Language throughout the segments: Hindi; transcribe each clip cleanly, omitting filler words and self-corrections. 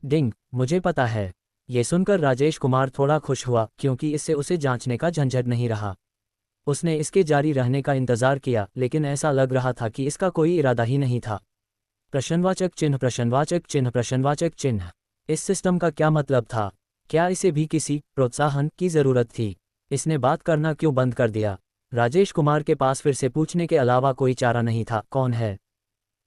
डिंग, मुझे पता है। ये सुनकर राजेश कुमार थोड़ा खुश हुआ क्योंकि इससे उसे जांचने का झंझट नहीं रहा। उसने इसके जारी रहने का इंतजार किया, लेकिन ऐसा लग रहा था कि इसका कोई इरादा ही नहीं था। प्रश्नवाचक चिन्ह प्रश्नवाचक चिन्ह प्रश्नवाचक चिन्ह। इस सिस्टम का क्या मतलब था? क्या इसे भी किसी प्रोत्साहन की जरूरत थी? इसने बात करना क्यों बंद कर दिया? राजेश कुमार के पास फिर से पूछने के अलावा कोई चारा नहीं था। कौन है?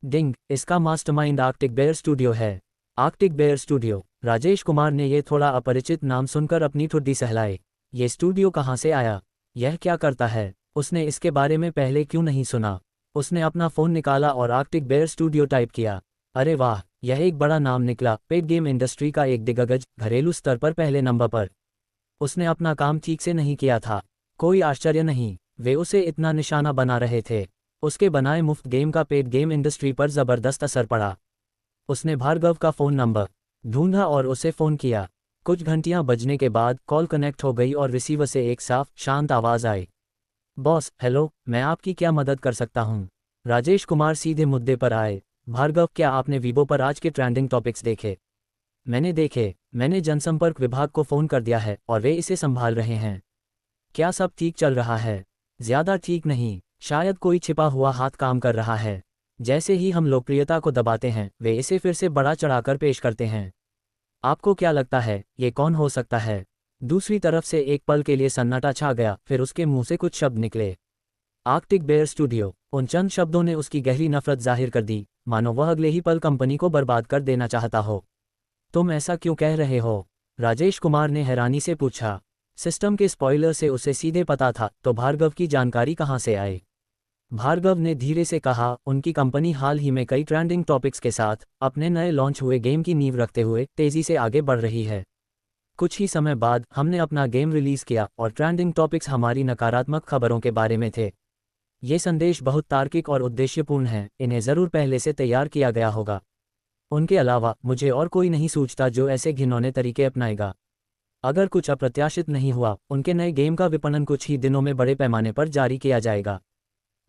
डिंग, इसका मास्टरमाइंड आर्कटिक बेयर स्टूडियो है। Arctic bear Studio. Rajesh Kumar ने यह थोड़ा अपरिचित नाम सुनकर अपनी ठुड्डी सहलाई। ये स्टूडियो कहाँ से आया? यह क्या करता है? उसने इसके बारे में पहले क्यों नहीं सुना? उसने अपना फ़ोन निकाला और आर्कटिक बेयर स्टूडियो टाइप किया। अरे वाह, यह एक बड़ा नाम निकला। पेड गेम इंडस्ट्री का एक दिग्गज, घरेलू स्तर पर पहले नंबर पर। उसने अपना काम ठीक से नहीं किया था। कोई आश्चर्य नहीं, वे उसे इतना निशाना बना रहे थे। उसके बनाए मुफ्त गेम का पेड गेम इंडस्ट्री पर ज़बरदस्त असर पड़ा। उसने भार्गव का फ़ोन नंबर ढूंढा और उसे फ़ोन किया। कुछ घंटियां बजने के बाद कॉल कनेक्ट हो गई और रिसीवर से एक साफ, शांत आवाज़ आई। बॉस, हेलो, मैं आपकी क्या मदद कर सकता हूँ? राजेश कुमार सीधे मुद्दे पर आए। भार्गव, क्या आपने वीबो पर आज के ट्रेंडिंग टॉपिक्स देखे? मैंने देखे। मैंने जनसंपर्क विभाग को फ़ोन कर दिया है और वे इसे संभाल रहे हैं। क्या सब ठीक चल रहा है? ज़्यादा ठीक नहीं, शायद कोई छिपा हुआ हाथ काम कर रहा है। जैसे ही हम लोकप्रियता को दबाते हैं, वे इसे फिर से बड़ा चढ़ाकर पेश करते हैं। आपको क्या लगता है, ये कौन हो सकता है? दूसरी तरफ से एक पल के लिए सन्नाटा छा गया, फिर उसके मुंह से कुछ शब्द निकले। Arctic bear Studio. उन चंद शब्दों ने उसकी गहरी नफरत जाहिर कर दी, मानो वह अगले ही पल कंपनी को बर्बाद कर देना चाहता हो। तुम ऐसा क्यों कह रहे हो? राजेश कुमार ने हैरानी से पूछा। सिस्टम के स्पॉइलर से उसे सीधे पता था, तो भार्गव की जानकारी कहाँ से आई? भार्गव ने धीरे से कहा, उनकी कंपनी हाल ही में कई ट्रेंडिंग टॉपिक्स के साथ अपने नए लॉन्च हुए गेम की नींव रखते हुए तेजी से आगे बढ़ रही है। कुछ ही समय बाद हमने अपना गेम रिलीज किया और ट्रेंडिंग टॉपिक्स हमारी नकारात्मक खबरों के बारे में थे। ये संदेश बहुत तार्किक और उद्देश्यपूर्ण हैं, इन्हें ज़रूर पहले से तैयार किया गया होगा। उनके अलावा मुझे और कोई नहीं सूझता जो ऐसे घिनौने तरीके अपनाएगा। अगर कुछ अप्रत्याशित नहीं हुआ, उनके नए गेम का विपणन कुछ ही दिनों में बड़े पैमाने पर जारी किया जाएगा।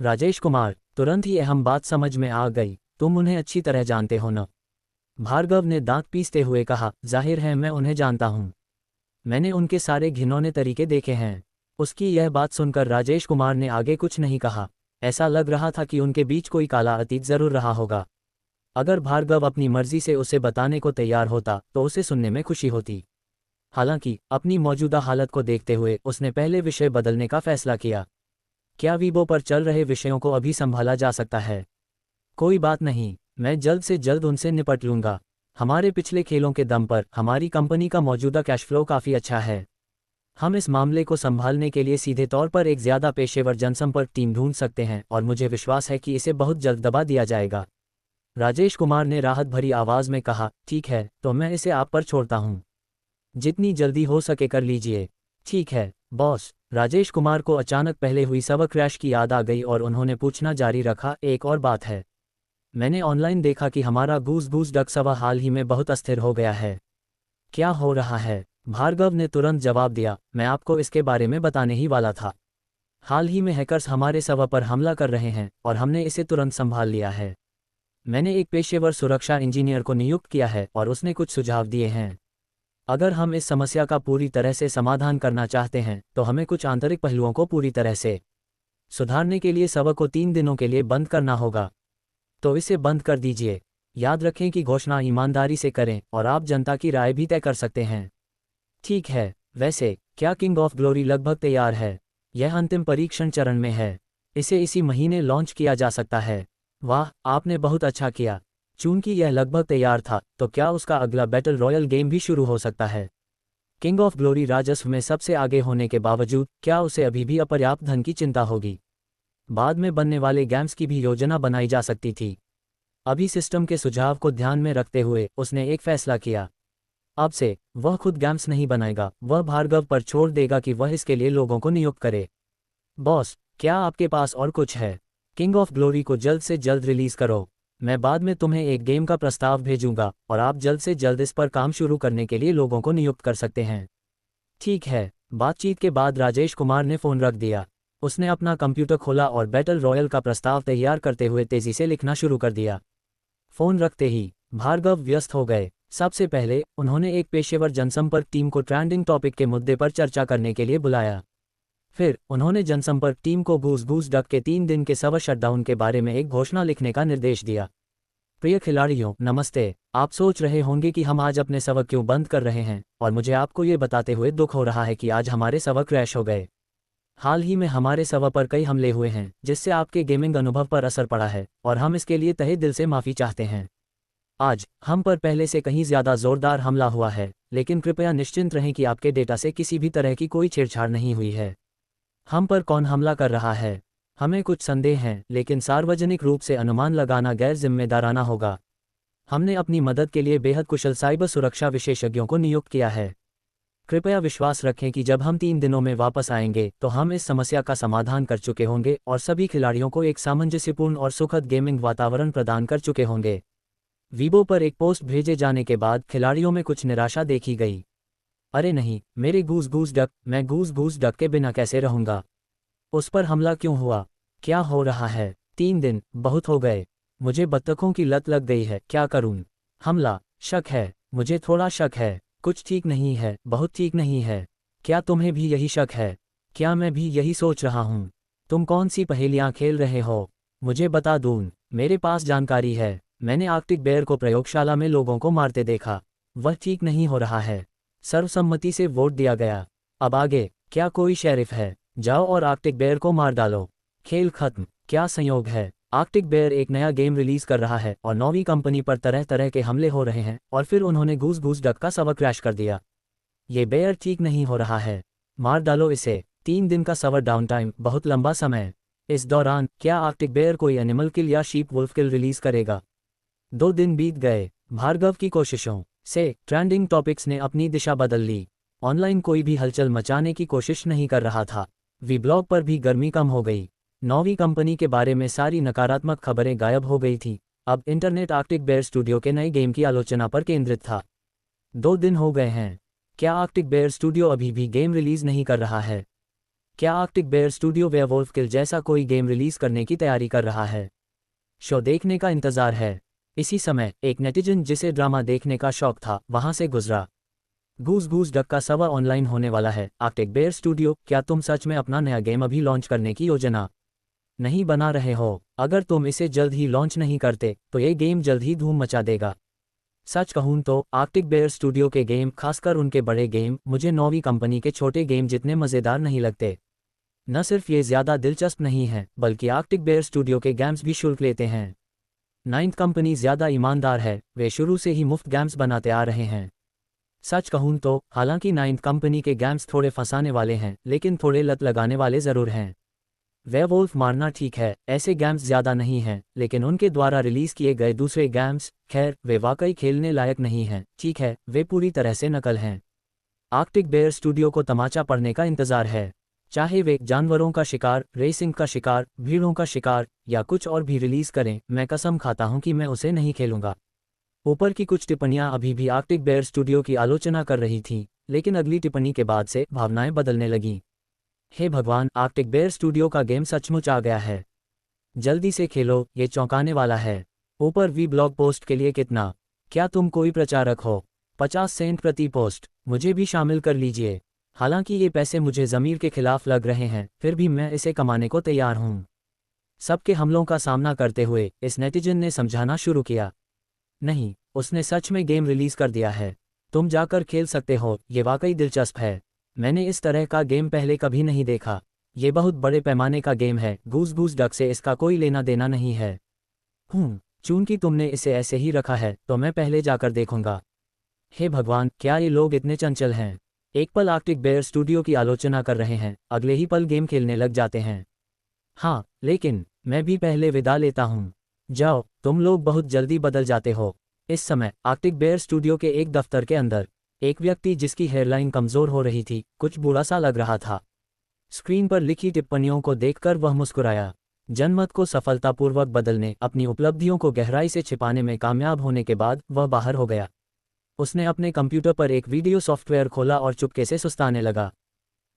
राजेश कुमार, तुरंत ही अहम बात समझ में आ गई। तुम उन्हें अच्छी तरह जानते हो न? भार्गव ने दांत पीसते हुए कहा। जाहिर है मैं उन्हें जानता हूँ। मैंने उनके सारे घिनौने तरीके देखे हैं। उसकी यह बात सुनकर राजेश कुमार ने आगे कुछ नहीं कहा। ऐसा लग रहा था कि उनके बीच कोई काला अतीत जरूर रहा होगा। अगर भार्गव अपनी मर्जी से उसे बताने को तैयार होता तो उसे सुनने में खुशी होती। हालांकि अपनी मौजूदा हालत को देखते हुए उसने पहले विषय बदलने का फैसला किया। क्या वीबो पर चल रहे विषयों को अभी संभाला जा सकता है? कोई बात नहीं, मैं जल्द से जल्द उनसे निपट लूंगा। हमारे पिछले खेलों के दम पर हमारी कंपनी का मौजूदा कैश फ्लो काफ़ी अच्छा है। हम इस मामले को संभालने के लिए सीधे तौर पर एक ज़्यादा पेशेवर जनसंपर्क टीम ढूंढ सकते हैं और मुझे विश्वास है कि इसे बहुत जल्द दबा दिया जाएगा। राजेश कुमार ने राहत भरी आवाज़ में कहा, ठीक है, तो मैं इसे आप पर छोड़ता हूँ। जितनी जल्दी हो सके कर लीजिए। ठीक है बॉस। राजेश कुमार को अचानक पहले हुई सबक क्रैश की याद आ गई और उन्होंने पूछना जारी रखा, एक और बात है। मैंने ऑनलाइन देखा कि हमारा गूस गूस डक सवा हाल ही में बहुत अस्थिर हो गया है। क्या हो रहा है? भार्गव ने तुरंत जवाब दिया, मैं आपको इसके बारे में बताने ही वाला था। हाल ही में हैकर्स हमारे सर्वर पर हमला कर रहे हैं और हमने इसे तुरंत संभाल लिया है। मैंने एक पेशेवर सुरक्षा इंजीनियर को नियुक्त किया है और उसने कुछ सुझाव दिए हैं। अगर हम इस समस्या का पूरी तरह से समाधान करना चाहते हैं तो हमें कुछ आंतरिक पहलुओं को पूरी तरह से सुधारने के लिए सर्वर को 3 दिनों के लिए बंद करना होगा। तो इसे बंद कर दीजिए। याद रखें कि घोषणा ईमानदारी से करें और आप जनता की राय भी तय कर सकते हैं। ठीक है, वैसे क्या किंग ऑफ ग्लोरी लगभग तैयार है? यह अंतिम परीक्षण चरण में है। इसे इसी महीने लॉन्च किया जा सकता है। वाह, आपने बहुत अच्छा किया। चूंकि यह लगभग तैयार था, तो क्या उसका अगला बैटल रॉयल गेम भी शुरू हो सकता है? किंग ऑफ ग्लोरी राजस्व में सबसे आगे होने के बावजूद क्या उसे अभी भी अपर्याप्त धन की चिंता होगी? बाद में बनने वाले गेम्स की भी योजना बनाई जा सकती थी। अभी सिस्टम के सुझाव को ध्यान में रखते हुए उसने एक फैसला किया। अब से वह खुद गेम्स नहीं बनाएगा, वह भार्गव पर छोड़ देगा कि वह इसके लिए लोगों को नियुक्त करे। बॉस, क्या आपके पास और कुछ है? किंग ऑफ ग्लोरी को जल्द से जल्द रिलीज करो। मैं बाद में तुम्हें एक गेम का प्रस्ताव भेजूंगा और आप जल्द से जल्द इस पर काम शुरू करने के लिए लोगों को नियुक्त कर सकते हैं। ठीक है। बातचीत के बाद राजेश कुमार ने फ़ोन रख दिया। उसने अपना कंप्यूटर खोला और बैटल रॉयल का प्रस्ताव तैयार करते हुए तेजी से लिखना शुरू कर दिया। फ़ोन रखते ही भार्गव व्यस्त हो गए। सबसे पहले उन्होंने एक पेशेवर जनसंपर्क टीम को ट्रेंडिंग टॉपिक के मुद्दे पर चर्चा करने के लिए बुलाया। फिर उन्होंने जनसंपर्क टीम को गूस गूस डक के 3 दिन के सर्वर शटडाउन के बारे में एक घोषणा लिखने का निर्देश दिया। प्रिय खिलाड़ियों, नमस्ते। आप सोच रहे होंगे कि हम आज अपने सर्वर क्यों बंद कर रहे हैं, और मुझे आपको ये बताते हुए दुख हो रहा है कि आज हमारे सर्वर क्रैश हो गए। हाल ही में हमारे सर्वर पर कई हमले हुए हैं, जिससे आपके गेमिंग अनुभव पर असर पड़ा है, और हम इसके लिए तहे दिल से माफ़ी चाहते हैं। आज हम पर पहले से कहीं ज़्यादा ज़ोरदार हमला हुआ है, लेकिन कृपया निश्चिंत रहें कि आपके डेटा से किसी भी तरह की कोई छेड़छाड़ नहीं हुई है। हम पर कौन हमला कर रहा है, हमें कुछ संदेह हैं, लेकिन सार्वजनिक रूप से अनुमान लगाना गैर जिम्मेदाराना होगा। हमने अपनी मदद के लिए बेहद कुशल साइबर सुरक्षा विशेषज्ञों को नियुक्त किया है। कृपया विश्वास रखें कि जब हम 3 दिनों में वापस आएंगे तो हम इस समस्या का समाधान कर चुके होंगे और सभी खिलाड़ियों को एक सामंजस्यपूर्ण और सुखद गेमिंग वातावरण प्रदान कर चुके होंगे। वीबो पर एक पोस्ट भेजे जाने के बाद खिलाड़ियों में कुछ निराशा देखी गई। अरे नहीं, मेरे गूस गूस डक, मैं गूस गूस डक के बिना कैसे रहूंगा? उस पर हमला क्यों हुआ? क्या हो रहा है? 3 दिन बहुत हो गए। मुझे बत्तखों की लत लग गई है, क्या करूं? हमला, शक है, मुझे थोड़ा शक है। कुछ ठीक नहीं है, बहुत ठीक नहीं है। क्या तुम्हें भी यही शक है? क्या मैं भी यही सोच रहा हूँ? तुम कौन सी पहेलियाँ खेल रहे हो? मुझे बता दूँ, मेरे पास जानकारी है। मैंने आर्कटिक बेयर को प्रयोगशाला में लोगों को मारते देखा। वह ठीक नहीं हो रहा है। सर्वसम्मति से वोट दिया गया। अब आगे, क्या कोई शेरिफ है? जाओ और आर्कटिक बेयर को मार डालो। खेल खत्म। क्या संयोग है, आर्कटिक बेयर एक नया गेम रिलीज कर रहा है और 9वीं कंपनी पर तरह तरह के हमले हो रहे हैं, और फिर उन्होंने गूस गूस डक का सर्वर क्रैश कर दिया। ये बेयर ठीक नहीं हो रहा है, मार डालो इसे। 3 दिन का सर्वर डाउन टाइम, बहुत लंबा समय। इस दौरान क्या आर्कटिक बेयर कोई एनिमल किल या शीप वुल्फ किल रिलीज करेगा? 2 दिन बीत गए। भार्गव की कोशिशों से ट्रेंडिंग टॉपिक्स ने अपनी दिशा बदल ली। ऑनलाइन कोई भी हलचल मचाने की कोशिश नहीं कर रहा था। वी ब्लॉग पर भी गर्मी कम हो गई। 9वीं कंपनी के बारे में सारी नकारात्मक खबरें गायब हो गई थी। अब इंटरनेट आर्कटिक बेयर स्टूडियो के नए गेम की आलोचना पर केंद्रित था। 2 दिन हो गए हैं। क्या आर्कटिक बेयर स्टूडियो अभी भी गेम रिलीज नहीं कर रहा है? क्या आर्कटिक बेयर स्टूडियो वेयरवुल्फ किल जैसा कोई गेम रिलीज करने की तैयारी कर रहा है? शो देखने का इंतजार है। इसी समय एक नेटिजन जिसे ड्रामा देखने का शौक था, वहां से गुजरा। गूस गूस डक का सर्वर ऑनलाइन होने वाला है। आर्कटिक बेयर स्टूडियो, क्या तुम सच में अपना नया गेम अभी लॉन्च करने की योजना नहीं बना रहे हो? अगर तुम इसे जल्द ही लॉन्च नहीं करते तो ये गेम जल्द ही धूम मचा देगा। सच कहूं तो आर्कटिक बेयर स्टूडियो के गेम, खासकर उनके बड़े गेम, मुझे 9वीं कंपनी के छोटे गेम जितने मज़ेदार नहीं लगते। न सिर्फ ये ज़्यादा दिलचस्प नहीं है, बल्कि आर्कटिक बेयर स्टूडियो के गेम्स भी शुल्क लेते हैं। 9th कंपनी ज़्यादा ईमानदार है, वे शुरू से ही मुफ्त गेम्स बनाते आ रहे हैं। सच कहूं तो हालांकि 9th कंपनी के गेम्स थोड़े फंसाने वाले हैं, लेकिन थोड़े लत लगाने वाले ज़रूर हैं। वेयरवुल्फ मारना ठीक है, ऐसे गेम्स ज़्यादा नहीं हैं, लेकिन उनके द्वारा रिलीज़ किए गए दूसरे गेम्स, खैर वे वाकई खेलने लायक नहीं हैं। ठीक है, वे पूरी तरह से नकल हैं। आर्कटिक बेयर स्टूडियो को तमाचा पड़ने का इंतज़ार है। चाहे वे जानवरों का शिकार, रेसिंग का शिकार, भीड़ों का शिकार या कुछ और भी रिलीज़ करें, मैं कसम खाता हूं कि मैं उसे नहीं खेलूंगा। ऊपर की कुछ टिप्पणियां अभी भी आर्कटिक बेयर स्टूडियो की आलोचना कर रही थीं, लेकिन अगली टिप्पणी के बाद से भावनाएं बदलने लगीं। हे भगवान, आर्कटिक बेयर स्टूडियो का गेम सचमुच आ गया है। जल्दी से खेलो, ये चौंकाने वाला है। ऊपर वी ब्लॉग पोस्ट के लिए कितना? क्या तुम कोई प्रचारक हो? 50 सेंट प्रति पोस्ट, मुझे भी शामिल कर लीजिए। हालांकि ये पैसे मुझे ज़मीर के खिलाफ लग रहे हैं, फिर भी मैं इसे कमाने को तैयार हूँ। सबके हमलों का सामना करते हुए इस नेटिजन ने समझाना शुरू किया। नहीं, उसने सच में गेम रिलीज़ कर दिया है। तुम जाकर खेल सकते हो, ये वाकई दिलचस्प है। मैंने इस तरह का गेम पहले कभी नहीं देखा। ये बहुत बड़े पैमाने का गेम है, गूस गूस डक से इसका कोई लेना देना नहीं है। चूंकि तुमने इसे ऐसे ही रखा है, तो मैं पहले जाकर देखूंगा। हे भगवान, क्या ये लोग इतने चंचल हैं? एक पल आर्कटिक बेयर स्टूडियो की आलोचना कर रहे हैं, अगले ही पल गेम खेलने लग जाते हैं। हाँ, लेकिन मैं भी पहले विदा लेता हूँ। जाओ, तुम लोग बहुत जल्दी बदल जाते हो। इस समय आर्कटिक बेयर स्टूडियो के एक दफ्तर के अंदर एक व्यक्ति जिसकी हेयरलाइन कमज़ोर हो रही थी, कुछ बुरा सा लग रहा था। स्क्रीन पर लिखी टिप्पणियों को देखकर वह मुस्कुराया। जनमत को सफलतापूर्वक बदलने, अपनी उपलब्धियों को गहराई से छिपाने में कामयाब होने के बाद वह बाहर हो गया। उसने अपने कंप्यूटर पर एक वीडियो सॉफ्टवेयर खोला और चुपके से सुस्ताने लगा।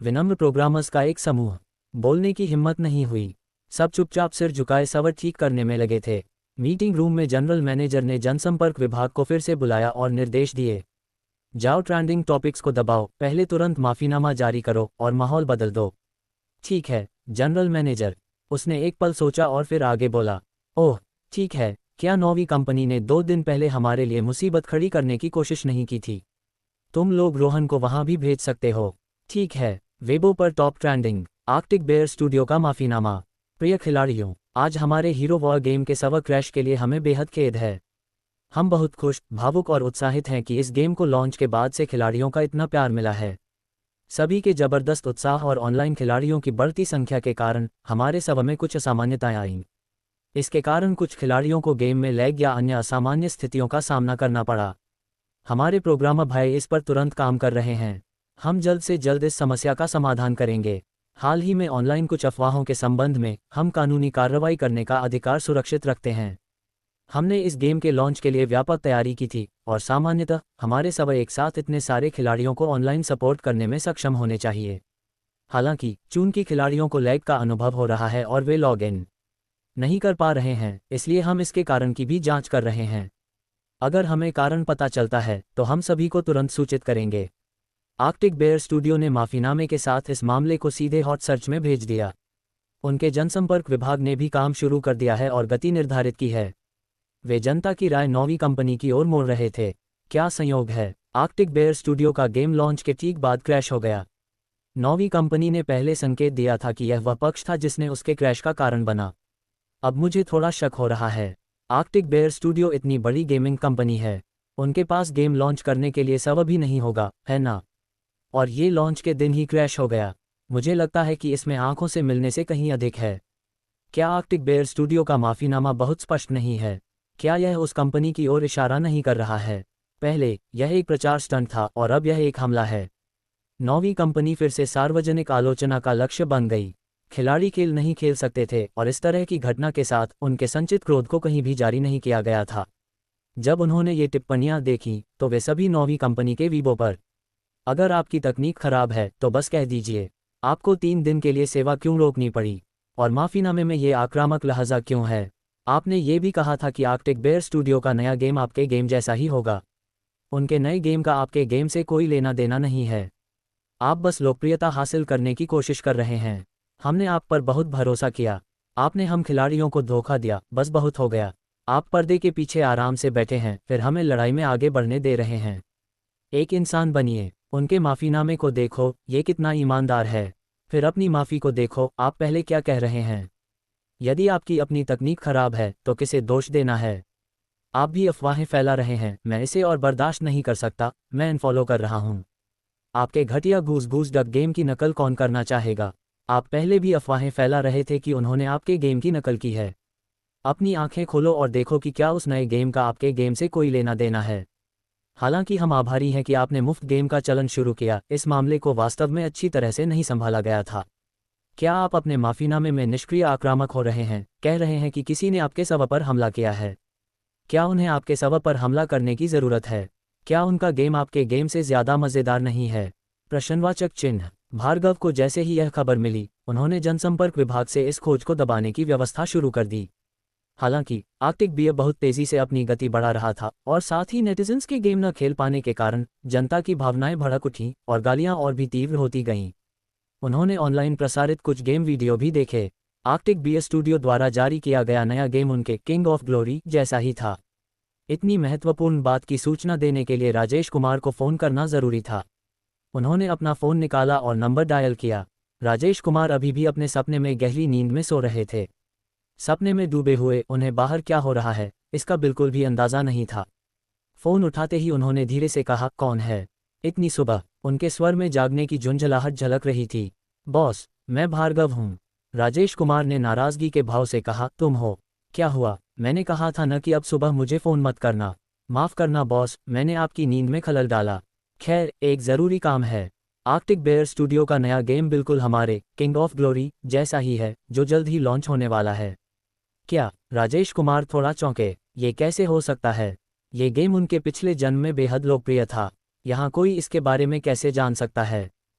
विनम्र प्रोग्रामर्स का एक समूह। बोलने की हिम्मत नहीं हुई। सब चुपचाप सिर झुकाए सर्वर ठीक करने में लगे थे। मीटिंग रूम में जनरल मैनेजर ने जनसंपर्क विभाग को फिर से बुलाया और निर्देश दिए, जाओ ट्रेंडिंग टॉपिक्स को दबाओ, पहले तुरंत माफीनामा जारी करो और माहौल बदल दो। ठीक है जनरल मैनेजर। उसने एक पल सोचा और फिर आगे बोला, ओह ठीक है, क्या नौवीं कंपनी ने 2 दिन पहले हमारे लिए मुसीबत खड़ी करने की कोशिश नहीं की थी? तुम लोग रोहन को वहां भी भेज सकते हो। ठीक है, वेबो पर top trending, Arctic bear studio का माफीनामा। प्रिय खिलाड़ियों, आज हमारे हीरो वॉर गेम के सर्वर क्रैश के लिए हमें बेहद खेद है। हम बहुत खुश, भावुक और उत्साहित हैं कि इस गेम को लॉन्च के बाद से खिलाड़ियों का इतना प्यार मिला है। सभी के जबरदस्त उत्साह और ऑनलाइन खिलाड़ियों की बढ़ती संख्या के कारण हमारे सर्वर में कुछ असामान्यताएं आईं। इसके कारण कुछ खिलाड़ियों को गेम में लैग या अन्य असामान्य स्थितियों का सामना करना पड़ा। हमारे प्रोग्रामर भाई इस पर तुरंत काम कर रहे हैं। हम जल्द से जल्द इस समस्या का समाधान करेंगे। हाल ही में ऑनलाइन कुछ अफवाहों के संबंध में हम कानूनी कार्रवाई करने का अधिकार सुरक्षित रखते हैं। हमने इस गेम के लॉन्च के लिए व्यापक तैयारी की थी और सामान्यतः हमारे सर्वर एक साथ इतने सारे खिलाड़ियों को ऑनलाइन सपोर्ट करने में सक्षम होने चाहिए। हालांकि चूंकि खिलाड़ियों को लैग का अनुभव हो रहा है और वे लॉग इन नहीं कर पा रहे हैं, इसलिए हम इसके कारण की भी जांच कर रहे हैं। अगर हमें कारण पता चलता है तो हम सभी को तुरंत सूचित करेंगे। आर्कटिक बेयर स्टूडियो ने माफीनामे के साथ इस मामले को सीधे हॉट सर्च में भेज दिया। उनके जनसंपर्क विभाग ने भी काम शुरू कर दिया है और गति निर्धारित की है। वे जनता की राय नौवीं कंपनी की ओर मोड़ रहे थे। क्या संयोग है, आर्कटिक बेयर स्टूडियो का गेम लॉन्च के ठीक बाद क्रैश हो गया। नौवीं कंपनी ने पहले संकेत दिया था कि यह वह पक्ष था जिसने उसके क्रैश का कारण बना। अब मुझे थोड़ा शक हो रहा है। आर्कटिक बेयर स्टूडियो इतनी बड़ी गेमिंग कंपनी है, उनके पास गेम लॉन्च करने के लिए सर्वर भी नहीं होगा, है ना? और ये लॉन्च के दिन ही क्रैश हो गया। मुझे लगता है कि इसमें आंखों से मिलने से कहीं अधिक है। क्या आर्कटिक बेयर स्टूडियो का माफीनामा बहुत स्पष्ट नहीं है? क्या यह उस कंपनी की ओर इशारा नहीं कर रहा है? पहले यह एक प्रचार स्टंट था और अब यह एक हमला है। नौवीं कंपनी फिर से सार्वजनिक आलोचना का लक्ष्य बन गई। खिलाड़ी खेल नहीं खेल सकते थे और इस तरह की घटना के साथ उनके संचित क्रोध को कहीं भी जारी नहीं किया गया था। जब उन्होंने ये टिप्पणियां देखीं तो वे सभी नौवीं कंपनी के वीबो पर, अगर आपकी तकनीक खराब है तो बस कह दीजिए, आपको 3 दिन के लिए सेवा क्यों रोकनी पड़ी, और माफीनामे में ये आक्रामक लहजा क्यों है? आपने ये भी कहा था कि आर्कटिक बेयर स्टूडियो का नया गेम आपके गेम जैसा ही होगा। उनके नए गेम का आपके गेम से कोई लेना देना नहीं है। आप बस लोकप्रियता हासिल करने की कोशिश कर रहे हैं। हमने आप पर बहुत भरोसा किया। आपने हम खिलाड़ियों को धोखा दिया, बस बहुत हो गया। आप पर्दे के पीछे आराम से बैठे हैं, फिर हमें लड़ाई में आगे बढ़ने दे रहे हैं। एक इंसान बनिए। उनके माफीनामे को देखो, ये कितना ईमानदार है। फिर अपनी माफ़ी को देखो, आप पहले क्या कह रहे हैं। यदि आपकी अपनी तकनीक खराब है तो किसे दोष देना है? आप भी अफवाहें फैला रहे हैं। मैं इसे और बर्दाश्त नहीं कर सकता। मैं अनफॉलो कर रहा हूँ। आपके घटिया घूस डक गेम की नकल कौन करना चाहेगा? आप पहले भी अफवाहें फैला रहे थे कि उन्होंने आपके गेम की नकल की है। अपनी आंखें खोलो और देखो कि क्या उस नए गेम का आपके गेम से कोई लेना देना है। हालांकि हम आभारी हैं कि आपने मुफ्त गेम का चलन शुरू किया, इस मामले को वास्तव में अच्छी तरह से नहीं संभाला गया था। क्या आप अपने माफीनामे में निष्क्रिय आक्रामक हो रहे हैं, कह रहे हैं कि किसी ने आपके सर्वर पर हमला किया है? क्या उन्हें आपके सर्वर पर हमला करने की ज़रूरत है? क्या उनका गेम आपके गेम से ज़्यादा मज़ेदार नहीं है? प्रश्नवाचक चिन्ह। भार्गव को जैसे ही यह खबर मिली, उन्होंने जनसंपर्क विभाग से इस खोज को दबाने की व्यवस्था शुरू कर दी। हालांकि आर्कटिक बेयर बहुत तेजी से अपनी गति बढ़ा रहा था और साथ ही नेटिजन्स के गेम न खेल पाने के कारण जनता की भावनाएं भड़क उठीं और गालियां और भी तीव्र होती गईं। उन्होंने ऑनलाइन प्रसारित कुछ गेम वीडियो भी देखे। आर्कटिक बेयर स्टूडियो द्वारा जारी किया गया नया गेम उनके किंग ऑफ ग्लोरी जैसा ही था। इतनी महत्वपूर्ण बात की सूचना देने के लिए राजेश कुमार को फ़ोन करना ज़रूरी था। उन्होंने अपना फ़ोन निकाला और नंबर डायल किया। राजेश कुमार अभी भी अपने सपने में गहरी नींद में सो रहे थे। सपने में डूबे हुए उन्हें बाहर क्या हो रहा है, इसका बिल्कुल भी अंदाज़ा नहीं था। फ़ोन उठाते ही उन्होंने धीरे से कहा, कौन है? इतनी सुबह? उनके स्वर में जागने की झुंझलाहट झलक रही थी। बॉस, मैं भार्गव हूँ। राजेश कुमार ने नाराज़गी के भाव से कहा, तुम हो? क्या हुआ? मैंने कहा था न कि अब सुबह मुझे फ़ोन मत करना। माफ़ करना बॉस, मैंने आपकी नींद में खलल डाला। खैर, एक ज़रूरी काम है। आर्कटिक बेयर स्टूडियो का नया गेम बिल्कुल हमारे किंग ऑफ ग्लोरी जैसा ही है, जो जल्द ही लॉन्च होने वाला है। क्या? राजेश कुमार थोड़ा चौंके। ये कैसे हो सकता है? ये गेम उनके पिछले जन्म में बेहद लोकप्रिय था। यहाँ कोई इसके बारे में कैसे जान सकता है?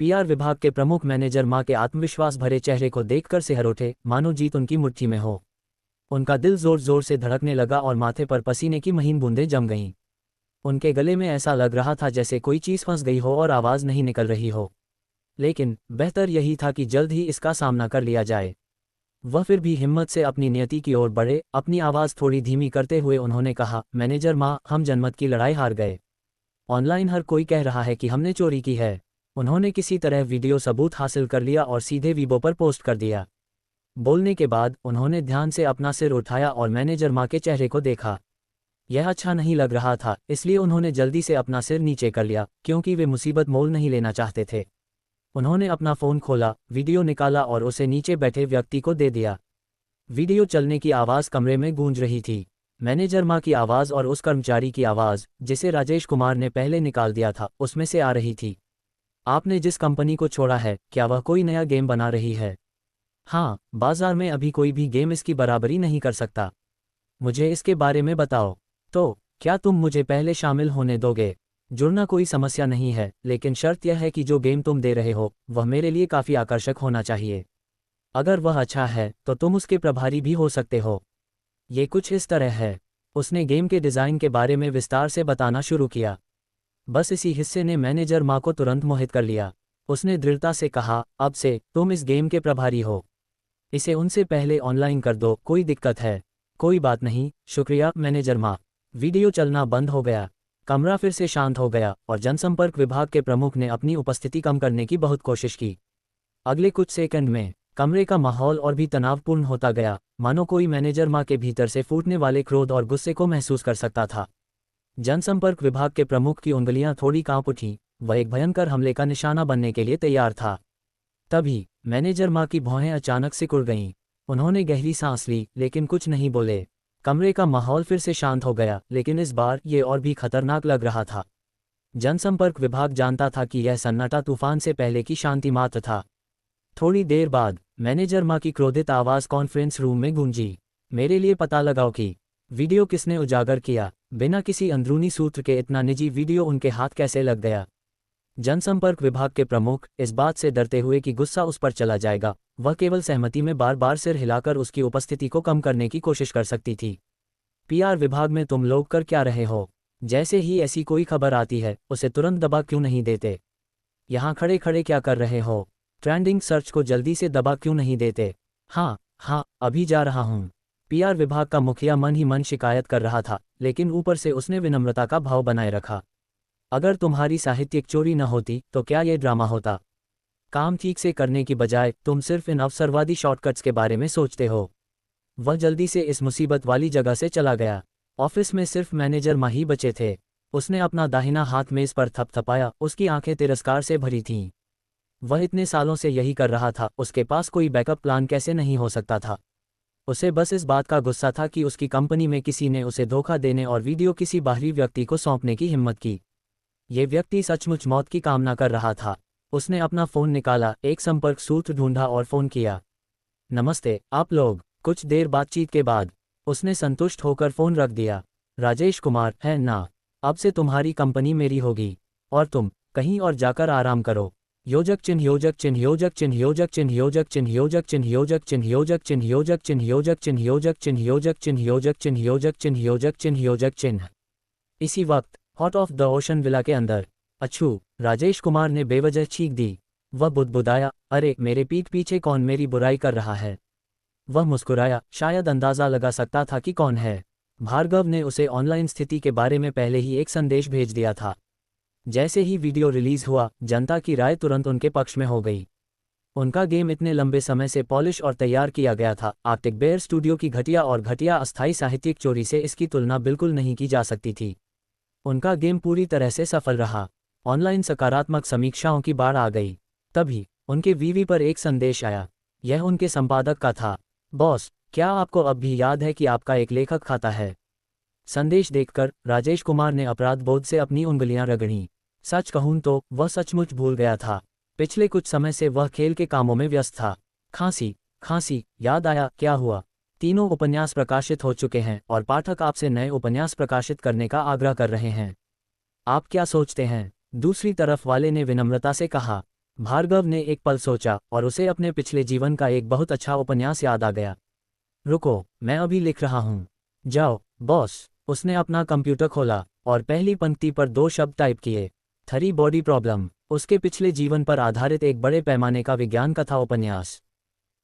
पीआर विभाग के प्रमुख मैनेजर मां के आत्मविश्वास भरे चेहरे को देखकर सिहर उठे, मानो जीत उनकी मुट्ठी में हो। उनका दिल जोर जोर से धड़कने लगा और माथे पर पसीने की महीन बूंदें जम गईं। उनके गले में ऐसा लग रहा था जैसे कोई चीज़ फंस गई हो और आवाज़ नहीं निकल रही हो। लेकिन बेहतर यही था कि जल्द ही इसका सामना कर लिया जाए। वह फिर भी हिम्मत से अपनी नियति की ओर बढ़े। अपनी आवाज़ थोड़ी धीमी करते हुए उन्होंने कहा, मैनेजर माँ, हम जनमत की लड़ाई हार गए। ऑनलाइन हर कोई कह रहा है कि हमने चोरी की है। उन्होंने किसी तरह वीडियो सबूत हासिल कर लिया और सीधे वीबो पर पोस्ट कर दिया। बोलने के बाद उन्होंने ध्यान से अपना सिर उठाया और मैनेजर माँ के चेहरे को देखा। यह अच्छा नहीं लग रहा था, इसलिए उन्होंने जल्दी से अपना सिर नीचे कर लिया, क्योंकि वे मुसीबत मोल नहीं लेना चाहते थे। उन्होंने अपना फ़ोन खोला, वीडियो निकाला और उसे नीचे बैठे व्यक्ति को दे दिया। वीडियो चलने की आवाज़ कमरे में गूंज रही थी। मैनेजर माँ की आवाज़ और उस कर्मचारी की आवाज़, जिसे राजेश कुमार ने पहले निकाल दिया था, उसमें से आ रही थी। आपने जिस कंपनी को छोड़ा है, क्या वह कोई नया गेम बना रही है? हाँ, बाजार में अभी कोई भी गेम इसकी बराबरी नहीं कर सकता। मुझे इसके बारे में बताओ। तो क्या तुम मुझे पहले शामिल होने दोगे? जुड़ना कोई समस्या नहीं है, लेकिन शर्त यह है कि जो गेम तुम दे रहे हो वह मेरे लिए काफ़ी आकर्षक होना चाहिए। अगर वह अच्छा है तो तुम उसके प्रभारी भी हो सकते हो। ये कुछ इस तरह है। उसने गेम के डिज़ाइन के बारे में विस्तार से बताना शुरू किया। बस इसी हिस्से ने मैनेजर माँ को तुरंत मोहित कर लिया। उसने दृढ़ता से कहा, अब से तुम इस गेम के प्रभारी हो। इसे उनसे पहले ऑनलाइन कर दो, कोई दिक्कत है? कोई बात नहीं, शुक्रिया मैनेजर माँ। वीडियो चलना बंद हो गया। कमरा फिर से शांत हो गया और जनसंपर्क विभाग के प्रमुख ने अपनी उपस्थिति कम करने की बहुत कोशिश की। अगले कुछ सेकंड में कमरे का माहौल और भी तनावपूर्ण होता गया, मानो कोई मैनेजर माँ के भीतर से फूटने वाले क्रोध और गुस्से को महसूस कर सकता था। जनसंपर्क विभाग के प्रमुख की उंगलियां थोड़ी कांप उठीं। वह एक भयंकर हमले का निशाना बनने के लिए तैयार था। तभी मैनेजर माँ की भौहें अचानक सिकुड़ गईं। उन्होंने गहरी सांस ली, लेकिन कुछ नहीं बोले। कमरे का माहौल फिर से शांत हो गया, लेकिन इस बार ये और भी खतरनाक लग रहा था। जनसंपर्क विभाग जानता था कि यह सन्नाटा तूफान से पहले की शांति मात्र था। थोड़ी देर बाद मैनेजर माँ की क्रोधित आवाज़ कॉन्फ्रेंस रूम में गूंजी, मेरे लिए पता लगाओ कि वीडियो किसने उजागर किया। बिना किसी अंदरूनी सूत्र के इतना निजी वीडियो उनके हाथ कैसे लग गया? जनसंपर्क विभाग के प्रमुख इस बात से डरते हुए कि गुस्सा उस पर चला जाएगा, वह केवल सहमति में बार बार सिर हिलाकर उसकी उपस्थिति को कम करने की कोशिश कर सकती थी। पीआर विभाग में तुम लोग कर क्या रहे हो? जैसे ही ऐसी कोई खबर आती है उसे तुरंत दबा क्यों नहीं देते? यहाँ खड़े खड़े क्या कर रहे हो? ट्रेंडिंग सर्च को जल्दी से दबा क्यों नहीं देते? हाँ, अभी जा रहा हूँ। पीआर विभाग का मुखिया मन ही मन शिकायत कर रहा था, लेकिन ऊपर से उसने विनम्रता का भाव बनाए रखा। अगर तुम्हारी साहित्यिक चोरी न होती तो क्या ये ड्रामा होता? काम ठीक से करने की बजाय तुम सिर्फ इन अवसरवादी शॉर्टकट्स के बारे में सोचते हो। वह जल्दी से इस मुसीबत वाली जगह से चला गया। ऑफिस में सिर्फ मैनेजर माँ ही बचे थे। उसने अपना दाहिना हाथ मेज पर थपथपाया, उसकी आंखें तिरस्कार से भरी थीं। वह इतने सालों से यही कर रहा था, उसके पास कोई बैकअप प्लान कैसे नहीं हो सकता था? उसे बस इस बात का गुस्सा था कि उसकी कंपनी में किसी ने उसे धोखा देने और वीडियो किसी बाहरी व्यक्ति को सौंपने की हिम्मत की। ये व्यक्ति सचमुच मौत की कामना कर रहा था। उसने अपना फ़ोन निकाला, एक संपर्क सूत्र ढूंढा और फ़ोन किया। नमस्ते आप लोग। कुछ देर बातचीत के बाद उसने संतुष्ट होकर फ़ोन रख दिया। राजेश कुमार, है ना? अब से तुम्हारी कंपनी मेरी होगी और तुम कहीं और जाकर आराम करो। योजक चिन्ह योजक चिन्ह योजक चिन्ह योजक चिन्ह योजक चिन्ह योजक चिन्ह योजक चिन्ह योजक चिन्ह योजक चिन्ह योजक चिन्ह योजक चिन्ह योजक चिन्ह योजक चिन्ह योजक चिन्ह योजक चिन्ह योजक चिन्ह। इसी वक्त hot of the ocean villa के अंदर अच्छू, राजेश कुमार ने बेवजह चीख दी। वह बुदबुदाया, अरे मेरे पीठ पीछे कौन मेरी बुराई कर रहा है? वह मुस्कुराया, शायद अंदाज़ा लगा सकता था कि कौन है। भार्गव ने उसे ऑनलाइन स्थिति के बारे में पहले ही एक संदेश भेज दिया था। जैसे ही वीडियो रिलीज हुआ, जनता की राय तुरंत उनके पक्ष में हो गई। उनका गेम इतने लंबे समय से पॉलिश और तैयार किया गया था। आर्टिक बेयर स्टूडियो की घटिया और घटिया अस्थायी साहित्यिक चोरी से इसकी तुलना बिल्कुल नहीं की जा सकती थी। उनका गेम पूरी तरह से सफल रहा। ऑनलाइन सकारात्मक समीक्षाओं की बाढ़ आ गई। तभी उनके वीवी पर एक संदेश आया। यह उनके संपादक का था। बॉस, क्या आपको अब भी याद है कि आपका एक लेखक खाता है? संदेश देखकर राजेश कुमार ने अपराध बोध से अपनी उंगलियां रगड़ीं। सच कहूं तो वह सचमुच भूल गया था। पिछले कुछ समय से वह खेल के कामों में व्यस्त था। खांसी, याद आया, क्या हुआ? तीनों उपन्यास प्रकाशित हो चुके हैं और पाठक आपसे नए उपन्यास प्रकाशित करने का आग्रह कर रहे हैं। आप क्या सोचते हैं? दूसरी तरफ वाले ने विनम्रता से कहा। भार्गव ने एक पल सोचा और उसे अपने पिछले जीवन का एक बहुत अच्छा उपन्यास याद आ गया। रुको, मैं अभी लिख रहा हूँ। जाओ बॉस। उसने अपना कंप्यूटर खोला और पहली पंक्ति पर 2 शब्द टाइप किए। थरी बॉडी प्रॉब्लम। उसके पिछले जीवन पर आधारित एक बड़े पैमाने का विज्ञान कथा उपन्यास।